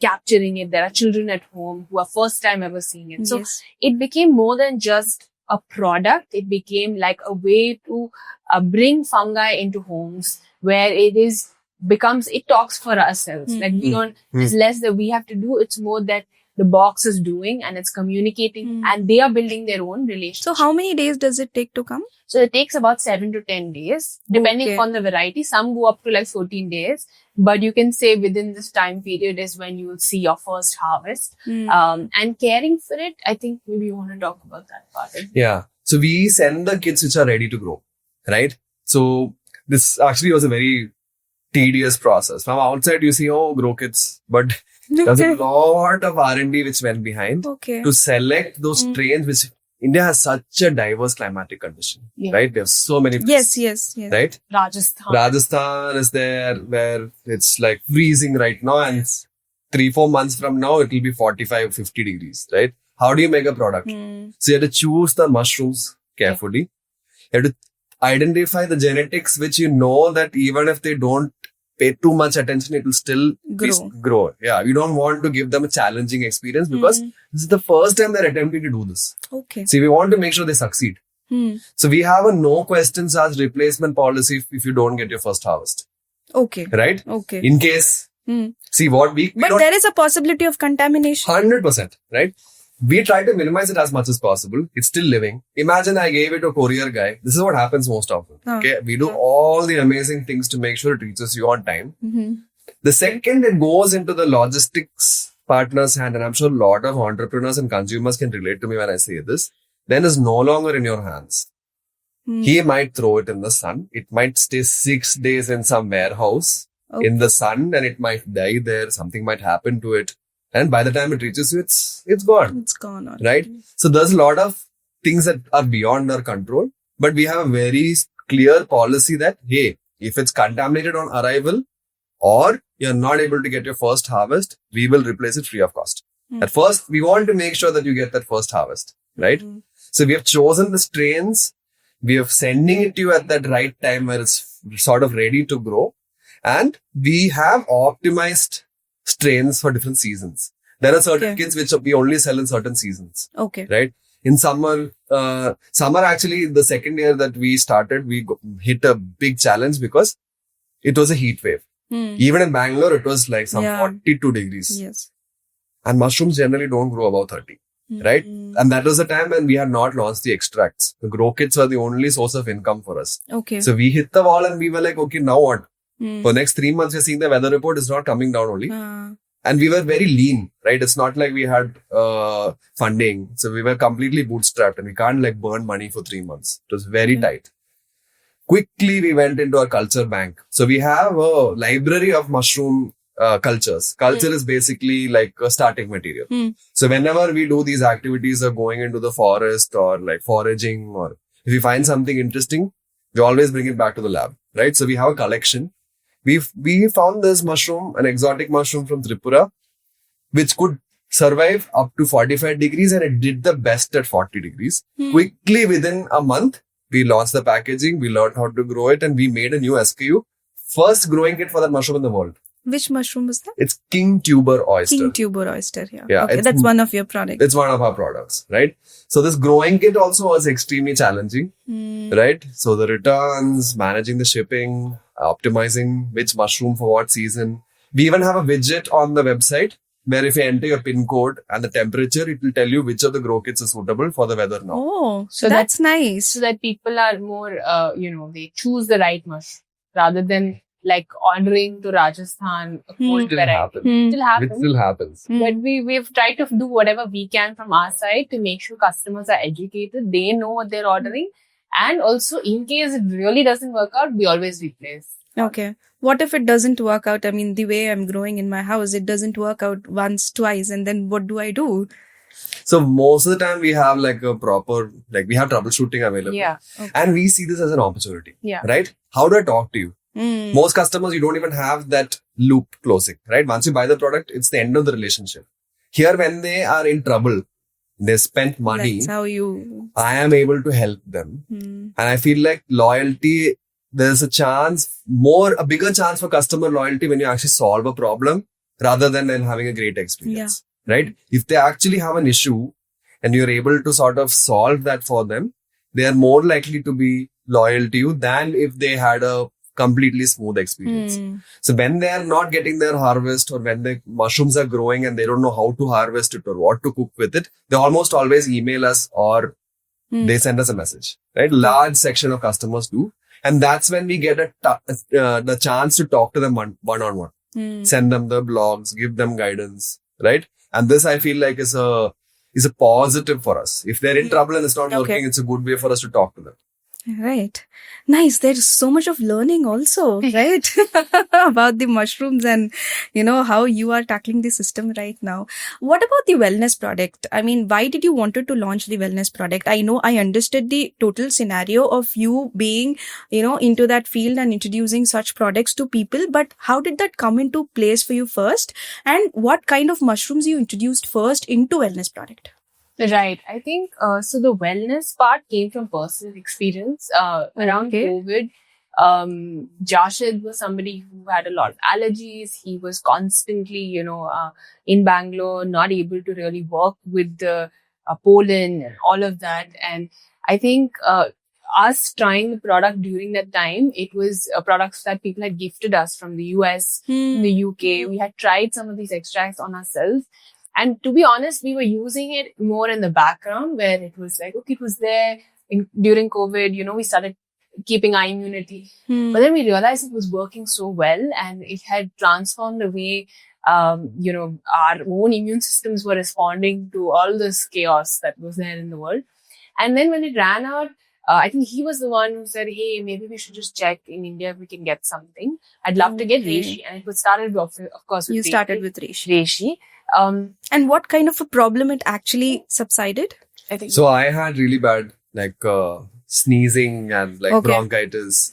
capturing it, there are children at home who are first time ever seeing it. So it became more than just a product. It became like a way to bring fungi into homes where it talks for ourselves. Like we don't, it's less that we have to do. It's more that the box is doing and it's communicating and they are building their own relationship. So how many days does it take to come? So it takes about 7 to 10 days, depending on the variety. Some go up to like 14 days, but you can say within this time period is when you will see your first harvest. And caring for it, I think maybe you want to talk about that part. Yeah. So we send the kits which are ready to grow, right? So this actually was a very tedious process. From outside, you see, grow kits, but there's a lot of R&D which went behind to select those strains which India has such a diverse climatic condition, right? There's so many places, yes. right? Rajasthan is there where it's like freezing right now, and 3-4 months from now it will be 45-50 degrees, right? How do you make a product? So you have to choose the mushrooms carefully. You have to identify the genetics which you know that even if they don't pay too much attention, it will still grow. Yeah, we don't want to give them a challenging experience because this is the first time they're attempting to do this. See, we want to make sure they succeed. So we have a no questions asked replacement policy if you don't get your first harvest. Right? In case, see what But there is a possibility of contamination. 100%, right? We try to minimize it as much as possible. It's still living. Imagine I gave it to a courier guy. This is what happens most often. Okay, we do all the amazing things to make sure it reaches you on time. The second it goes into the logistics partner's hand, and I'm sure a lot of entrepreneurs and consumers can relate to me when I say this, then it's no longer in your hands. He might throw it in the sun. It might stay 6 days in some warehouse in the sun, and it might die there. Something might happen to it. And by the time it reaches you, it's gone. It's gone. Already. Right? So there's a lot of things that are beyond our control, but we have a very clear policy that, hey, if it's contaminated on arrival or you're not able to get your first harvest, we will replace it free of cost. At first, we want to make sure that you get that first harvest, right? So we have chosen the strains. We are sending it to you at that right time where it's sort of ready to grow. And we have optimized strains for different seasons. There are certain kits which we only sell in certain seasons. Right? In summer actually, the second year that we started, we hit a big challenge because it was a heat wave. Even in Bangalore, it was like some 42 degrees. Yes. And mushrooms generally don't grow above 30. Right? And that was the time when we had not launched the extracts. The grow kits were the only source of income for us. So we hit the wall and we were like, okay, now what? For next 3 months, we're seeing the weather report is not coming down only. And we were very lean, right? It's not like we had funding. So we were completely bootstrapped and we can't like burn money for 3 months. It was very tight. Quickly, we went into our culture bank. So we have a library of mushroom cultures. Culture is basically like a starting material. So whenever we do these activities of going into the forest or like foraging, or if we find something interesting, we always bring it back to the lab, right? So we have a collection. We found this mushroom, an exotic mushroom from Tripura, which could survive up to 45 degrees and it did the best at 40 degrees. Quickly, within a month, we launched the packaging, we learned how to grow it, and we made a new SKU. First growing kit for that mushroom in the world. Which mushroom is that? It's king tuber oyster. King tuber oyster, yeah. Okay, that's one of your products. It's one of our products, right? So this growing kit also was extremely challenging, right? So the returns, managing the shipping, optimizing which mushroom for what season. We even have a widget on the website where if you enter your pin code and the temperature, it will tell you which of the grow kits is suitable for the weather now. Oh, so that's nice. So that people are more, they choose the right mushroom rather than like ordering to Rajasthan a cold variety. It still happens. But we've tried to do whatever we can from our side to make sure customers are educated. They know what they're ordering. And also, in case it really doesn't work out, we always replace. Okay. What if it doesn't work out? I mean, the way I'm growing in my house, it doesn't work out once, twice. And then what do I do? So most of the time we have like a proper, like we have troubleshooting available. Yeah. Okay. And we see this as an opportunity. Yeah. Right? How do I talk to you? Most customers, you don't even have that loop closing, right? Once you buy the product, it's the end of the relationship. Here, when they are in trouble, they spent money. That's how I am able to help them. And I feel like loyalty, there's a bigger chance for customer loyalty when you actually solve a problem rather than having a great experience, right? If they actually have an issue and you're able to sort of solve that for them, they are more likely to be loyal to you than if they had a completely smooth experience. So when they are not getting their harvest, or when the mushrooms are growing and they don't know how to harvest it or what to cook with it, they almost always email us or they send us a message, right? Large section of customers do. And that's when we get the chance to talk to them one-on-one. Send them the blogs, give them guidance, right? And this I feel like is a positive for us. If they're in trouble and it's not working, it's a good way for us to talk to them. Right. Nice. There's so much of learning also, right? About the mushrooms and, how you are tackling the system right now. What about the wellness product? I mean, why did you wanted to launch the wellness product? I know I understood the total scenario of you being, into that field and introducing such products to people, but how did that come into place for you first? And what kind of mushrooms you introduced first into wellness product? Right. I think, so the wellness part came from personal experience. Around COVID, Jashid was somebody who had a lot of allergies. He was constantly, in Bangalore, not able to really work with the pollen and all of that. And I think, us trying the product during that time, it was products that people had gifted us from the US, in the UK. We had tried some of these extracts on ourselves. And to be honest, we were using it more in the background, where it was like, okay, it was there during COVID, we started keeping our immunity. But then we realized it was working so well, and it had transformed the way, our own immune systems were responding to all this chaos that was there in the world. And then when it ran out, I think he was the one who said, hey, maybe we should just check in India if we can get something. I'd love to get reishi. And it was started, of course, with You reishi. started with reishi. Reishi. And what kind of a problem it actually subsided? I think So I had really bad, sneezing and bronchitis.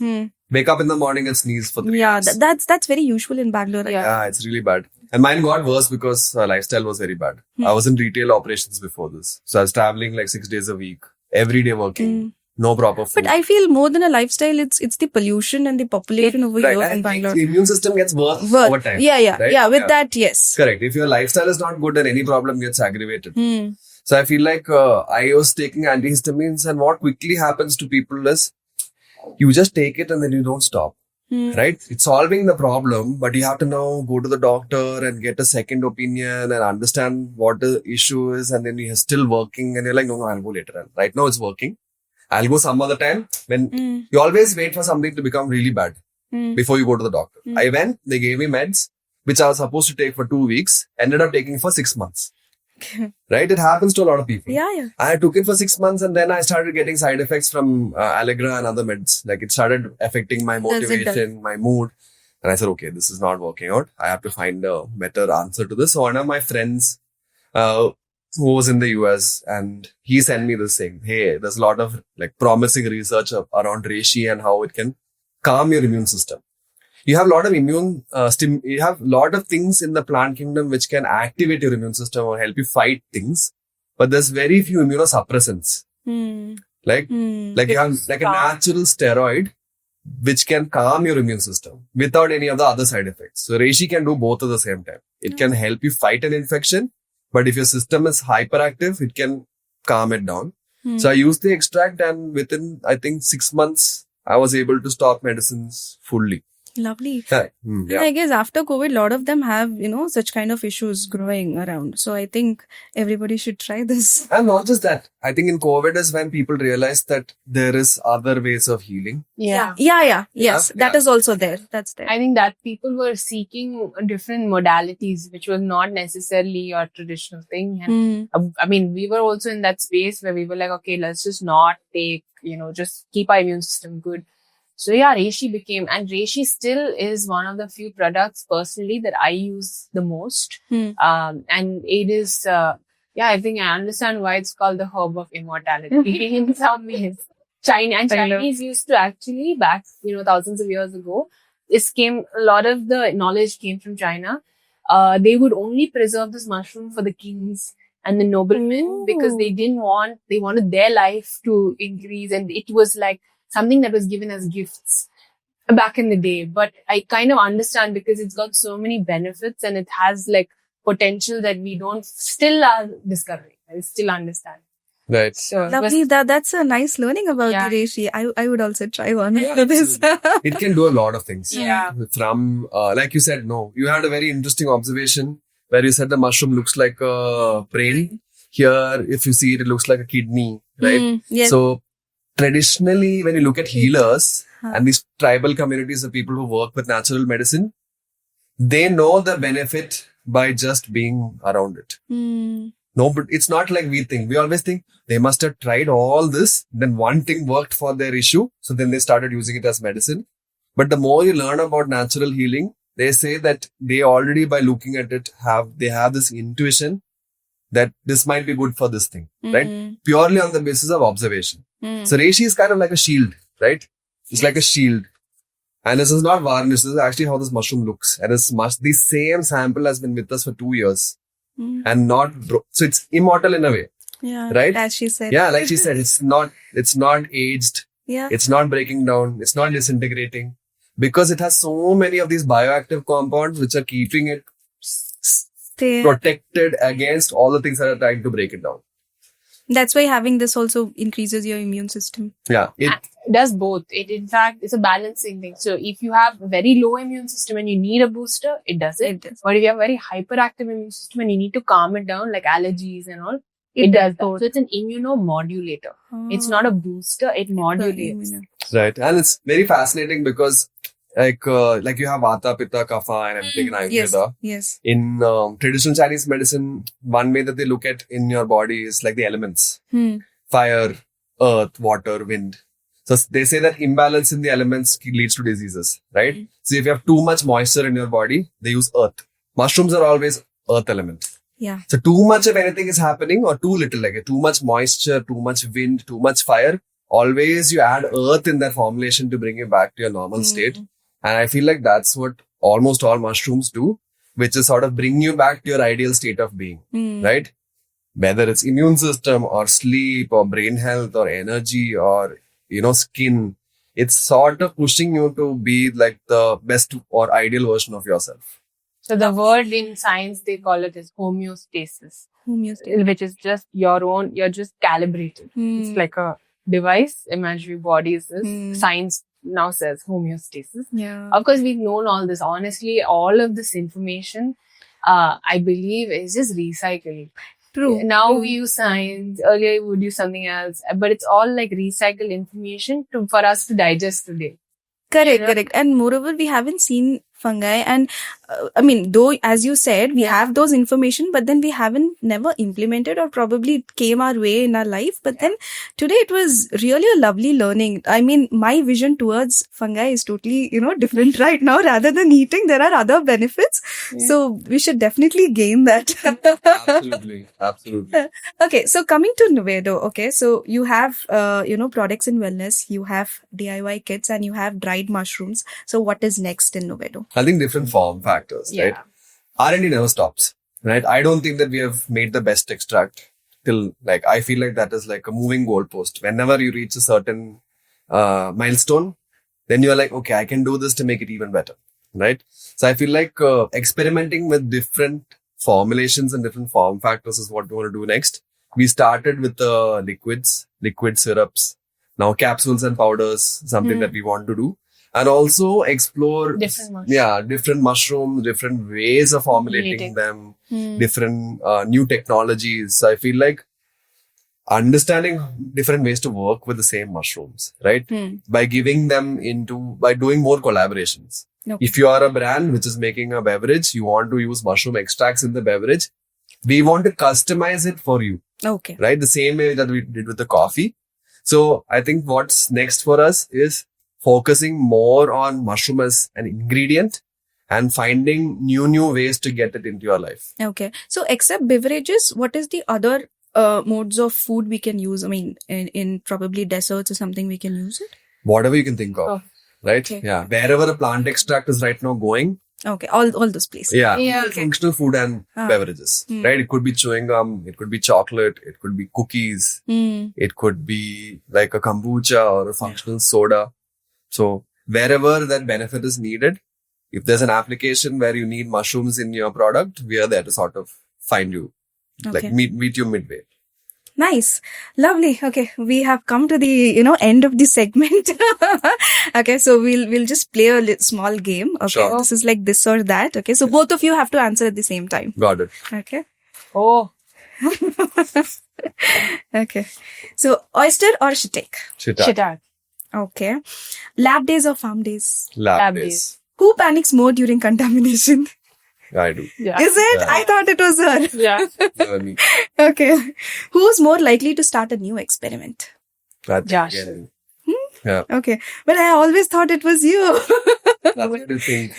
Wake up in the morning and sneeze for 3 hours. That's very usual in Bangalore. Yeah, it's really bad. And mine got worse because lifestyle was very bad. I was in retail operations before this. So I was traveling 6 days a week, every day working. No proper food. But I feel more than a lifestyle, it's the pollution and the population over here in Bangalore. The immune system gets worse over time. Yeah. With that, yes. Correct. If your lifestyle is not good, then any problem gets aggravated. So I feel like I was taking antihistamines, and what quickly happens to people is you just take it and then you don't stop. Right? It's solving the problem, but you have to now go to the doctor and get a second opinion and understand what the issue is, and then you're still working and you're like, no, I'll go later. Right now it's working. I'll go some other time. When you always wait for something to become really bad before you go to the doctor. I went, they gave me meds, which I was supposed to take for 2 weeks, ended up taking for 6 months. Right? It happens to a lot of people. Yeah. I took it for 6 months, and then I started getting side effects from Allegra and other meds. It started affecting my motivation, my mood. And I said, okay, this is not working out. I have to find a better answer to this. So one of my friends, who was in the US, and he sent me this thing. Hey, there's a lot of promising research around reishi and how it can calm your immune system. You have a lot of you have a lot of things in the plant kingdom which can activate your immune system or help you fight things. But there's very few immunosuppressants. You have a natural steroid which can calm your immune system without any of the other side effects. So reishi can do both at the same time. It can help you fight an infection, but if your system is hyperactive, it can calm it down. So I used the extract, and within, I think, 6 months, I was able to stop medicines fully. Lovely. Yeah. And I guess after COVID, a lot of them have, such kind of issues growing around. So I think everybody should try this. And not just that. I think in COVID is when people realized that there is other ways of healing. Yeah. Yes. That is also there. That's there. I think that people were seeking different modalities, which was not necessarily your traditional thing. And we were also in that space where we were like, okay, let's just not take, just keep our immune system good. So yeah, reishi became, and reishi still is one of the few products personally that I use the most. And it is, I think I understand why it's called the herb of immortality in some ways. Chinese used to actually, back, thousands of years ago, a lot of the knowledge came from China. They would only preserve this mushroom for the kings and the noblemen because they wanted their life to increase, and it was like something that was given as gifts back in the day. But I kind of understand because it's got so many benefits and it has potential that we still are discovering. I still understand. Right. So Lovely. That's a nice learning about Yeah. the reishi. I would also try one Yeah, after this. It can do a lot of things. Yeah. From, like you said, no, you had a very interesting observation where you said the mushroom looks like a brain. Here, if you see it, it looks like a kidney, right? Yes. So traditionally, when you look at healers Huh. and these tribal communities, the people who work with natural medicine, they know the benefit by just being around it. No, but it's not like we think. We always think they must have tried all this. Then one thing worked for their issue. So then they started using it as medicine. But the more you learn about natural healing, they say that they already, by looking at it, they have this intuition that this might be good for this thing, right? Purely on the basis of observation. So reishi is kind of like a shield, right? It's like a shield. And this is not varnish. This is actually how this mushroom looks. And the same sample has been with us for 2 years. And not so it's immortal in a way, Yeah. right? As she said. Yeah, like she said, it's not aged. Yeah. It's not breaking down. It's not disintegrating because it has so many of these bioactive compounds which are keeping it protected against all the things that are trying to break it down. That's why having this also increases your immune system. Yeah, it does both. It, in fact, it's a balancing thing. So if you have a very low immune system and you need a booster, it does it. But if you have a very hyperactive immune system and you need to calm it down, like allergies and all, it does that. So it's an immunomodulator. It's not a booster, it modulates. Right. And it's very fascinating because like you have Vata, Pitta, Kapha and everything in Ayurveda. Yes. In traditional Chinese medicine, one way that they look at in your body is like the elements. Fire, earth, water, wind. So they say that imbalance in the elements leads to diseases, right? So if you have too much moisture in your body, they use earth. Mushrooms are always earth element. Yeah. So too much of anything is happening or too little, like too much moisture, too much wind, too much fire. Always you add earth in that formulation to bring you back to your normal state. And I feel like that's what almost all mushrooms do, which is sort of bring you back to your ideal state of being, right? Whether it's immune system or sleep or brain health or energy or, skin, it's sort of pushing you to be like the best or ideal version of yourself. So the word in science, they call it as homeostasis. Which is just your own, you're just calibrated. It's like a device, imaginary body is this. Science now says homeostasis. Yeah. Of course, we've known all this. Honestly, all of this information, I believe, is just recycled. True. Now we use science. Earlier we would use something else, but it's all like recycled information for us to digest today. Correct. And moreover, we haven't seen fungi. And though, as you said, we have those information, but then we haven't never implemented or probably it came our way in our life. But then today it was really a lovely learning. I mean, my vision towards fungi is totally, different right now. Rather than eating, there are other benefits. Yeah. So we should definitely gain that. Absolutely. Okay. So coming to Nuvedo. Okay. So you have, products in wellness, you have DIY kits and you have dried mushrooms. So what is next in Nuvedo? I think different form factors, right? R&D never stops, right? I don't think that we have made the best extract till I feel like that is like a moving goalpost. Whenever you reach a certain milestone, then you're like, okay, I can do this to make it even better, right? So I feel like experimenting with different formulations and different form factors is what we want to do next. We started with the liquid syrups, now capsules and powders, something that we want to do. And also explore different mushrooms, different ways of formulating them, different new technologies. So I feel like understanding different ways to work with the same mushrooms, right? By doing more collaborations. Okay. If you are a brand which is making a beverage, you want to use mushroom extracts in the beverage, we want to customize it for you. Okay. Right? The same way that we did with the coffee. So I think what's next for us is focusing more on mushroom as an ingredient and finding new ways to get it into your life. Okay. So except beverages, what is the other modes of food we can use? I mean, in probably desserts or something we can use it? Whatever you can think of, right? Okay. Yeah. Wherever a plant extract is right now going. Okay. All those places. Yeah. Okay. Functional food and beverages, right? It could be chewing gum. It could be chocolate. It could be cookies. It could be like a kombucha or a functional soda. So wherever that benefit is needed, if there's an application where you need mushrooms in your product, we are there to sort of find you, like meet you midway. Nice. Lovely. Okay. We have come to the, end of the segment. Okay. So we'll just play a small game. Okay. Sure. This is like this or that. Okay. So both of you have to answer at the same time. Got it. Okay. Oh, Okay. So oyster or shiitake? shiitake. Okay. Lab days or farm days? Lab Lab days. days. Who panics more during contamination? I do. Yeah. Is it? Yeah. I thought it was her. Yeah. Me. Okay. Who's more likely to start a new experiment? That's Josh. again. Yeah. Okay. But I always thought it was you. That's what you think.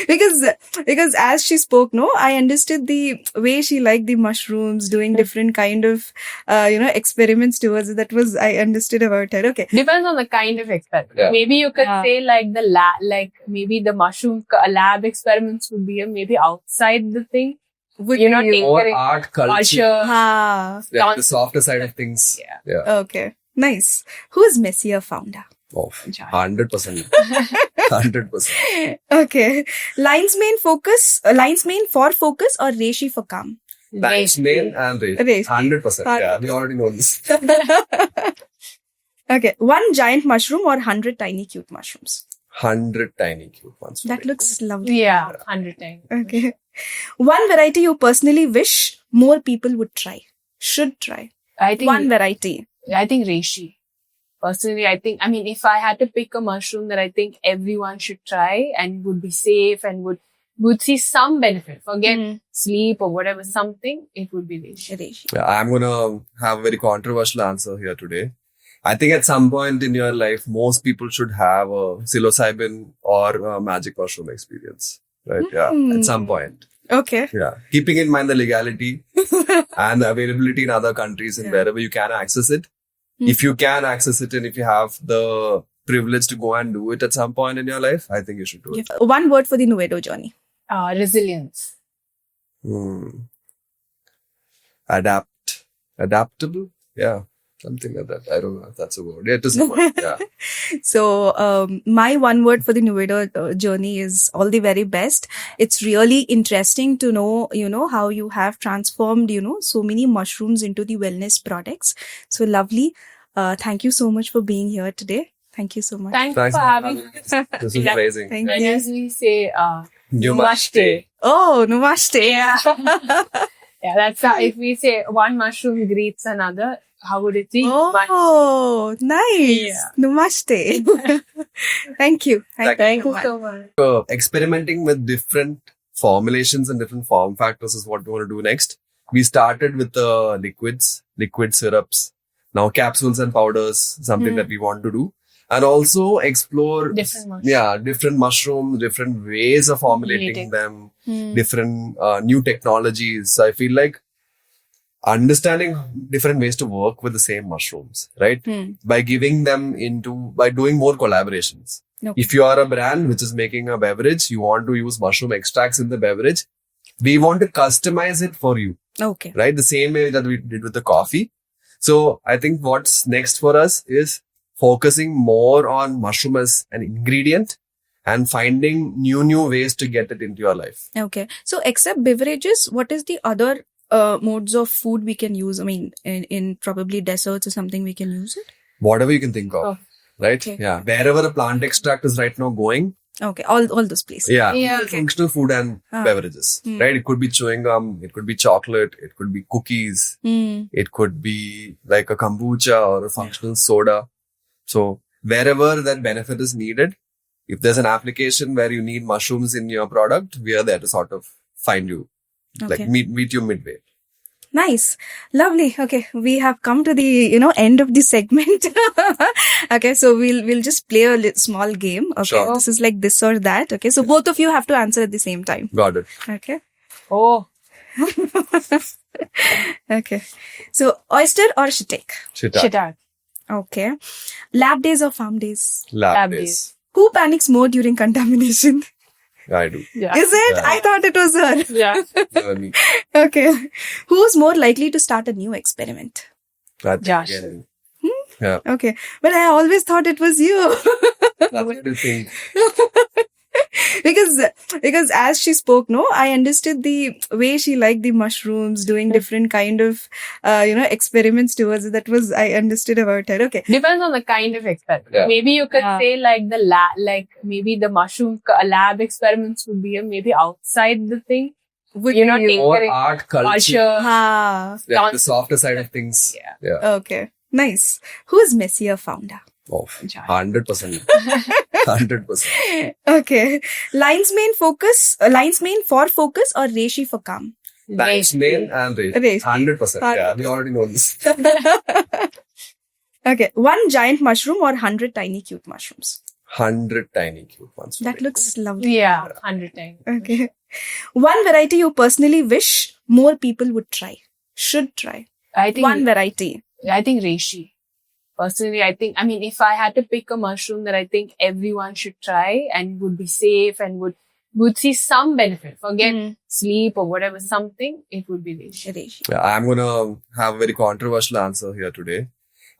because as she spoke, no, I understood the way she liked the mushrooms, doing different kind of, experiments towards it. That was, I understood about her. Okay. Depends on the kind of experiment. Yeah. Maybe you could say like the maybe the mushroom lab experiments would be maybe outside the thing. You're not Or tinkering. art, culture. Culture. Ah, Yeah, the softer side of things. Yeah. okay. Nice. Who's messier founder? Oh, Josh. 100%. 100%. Okay. Lines main for focus or reishi for calm? Thanks, Nail and Ray. Reishi. 100%. Yeah, we already know this. Okay. One giant mushroom or 100 tiny cute mushrooms? 100 tiny cute ones. That looks lovely. Yeah, 100 times. Okay. One variety you personally wish more people would try. Should try. I think One variety. reishi. Personally, if I had to pick a mushroom that I think everyone should try and would be safe and would see some benefit, forget sleep or whatever, something, it would be reishi. Reishi. Yeah, I'm going to have a very controversial answer here today. I think at some point in your life, most people should have a psilocybin or a magic mushroom experience. Right? Yeah, at some point. Okay. Yeah. Keeping in mind the legality and the availability in other countries and wherever you can access it. If you can access it and if you have the privilege to go and do it at some point in your life, I think you should do it. One word for the Nuvedo journey. Resilience. Adaptable? Yeah. Something like that. I don't know if that's a word. Yeah, it is a word. Yeah. So, my one word for the Nuvedo journey is all the very best. It's really interesting to know, how you have transformed, so many mushrooms into the wellness products. So lovely. Thank you so much for being here today. Thank you so much. Thanks Thanks for for having having us. This is amazing. Thank And you. as we say, Namaste. Oh, namaste. Yeah. Yeah, that's how, if we say one mushroom greets another, how would it be? Oh, nice. Yeah. Namaste. Thank you. Thank you so much. Experimenting with different formulations and different form factors is what we want to do next. We started with the liquid syrups, now capsules and powders, something that we want to do. And also explore different mushrooms, different ways of formulating them, different new technologies. So I feel like understanding different ways to work with the same mushrooms, right? By doing more collaborations. Okay. If you are a brand which is making a beverage, you want to use mushroom extracts in the beverage, we want to customize it for you, Okay. right? The same way that we did with the coffee. So I think what's next for us is focusing more on mushroom as an ingredient and finding new ways to get it into your life. Okay. So except beverages, what is the other modes of food we can use? I mean, in probably desserts or something we can use it? Whatever you can think of, Oh. right? Okay. Yeah. Wherever a plant extract is right now going, Okay. All those places. yeah. Okay. Functional food and beverages, right? It could be chewing gum, it could be chocolate, it could be cookies, it could be like a kombucha or a functional soda. So wherever that benefit is needed, if there's an application where you need mushrooms in your product, we are there to sort of find you, Okay. like meet you midway. Nice. Lovely. Okay. We have come to the, end of the segment. Okay. So we'll just play a small game. Okay. Sure. This is like this or that. Okay. So both of you have to answer at the same time. Got it. Okay. Oh, Okay. So oyster or shiitake? shiitake. Okay. Lab days or farm days? Lab Lab days. days. Who panics more during contamination? I do. Yeah. Is it? Yeah. I thought it was her. Yeah. Me. Okay. Who's more likely to start a new experiment? That's Josh. again. Yeah. Okay. But I always thought it was you. That's what you think. because as she spoke, no, I understood the way she liked the mushrooms, doing different kind of experiments towards it. That was I understood about her. Okay. Depends on the kind of experiment. Yeah. Maybe you could say like the maybe the mushroom lab experiments would be maybe outside the thing. Would You know, you- Or tinkering, art, culture. Ah, Yeah, the softer side of things. Yeah. okay. Nice. Who is Messier founder? Oh, John. 100%. 100%. Okay. Lines main for focus or Reishi for calm? Thanks, Mail and Ray. Ray. 100%. Yeah, we already know this. Okay. One giant mushroom or 100 tiny cute mushrooms? 100 tiny cute ones. for That me. looks lovely. Yeah, 100 times. Okay. One variety you personally wish more people would try. Should try. I think One variety. reishi. Personally, I mean, if I had to pick a mushroom that I think everyone should try and would be safe and would see some benefit, forget sleep or whatever, something, it would be reishi. Reishi. Yeah, I'm gonna have a very controversial answer here today.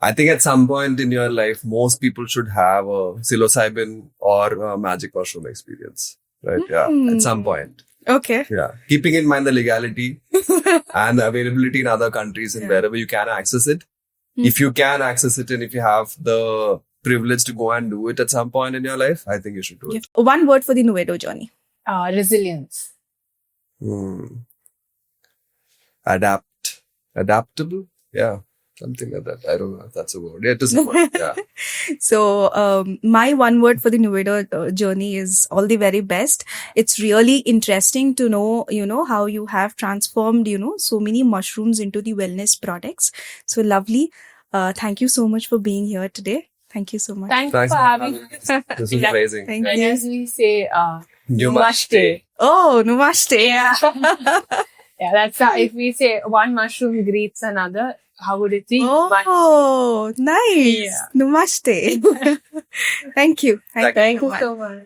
I think at some point in your life, most people should have a psilocybin or a magic mushroom experience. Right? Yeah, at some point. Okay. Yeah. Keeping in mind the legality and the availability in other countries and wherever you can access it. If you can access it and if you have the privilege to go and do it at some point in your life, I think you should do it. One word for the Nuvedo journey. Resilience. Adaptable? Yeah. Something like that. I don't know if that's a word. Yeah, it is a word. Yeah. So, my one word for the Nuvedo journey is all the very best. It's really interesting to know, how you have transformed, so many mushrooms into the wellness products. So lovely. Thank you so much for being here today. Thank you so much. Thanks Thanks for having me. This is amazing. Thank And you. as we say, Namaste. Oh, namaste. Yeah. Yeah, that's how, if we say one mushroom greets another, how would it be? Oh, nice. Yeah. Namaste. Thank you. Thank Thank you so much.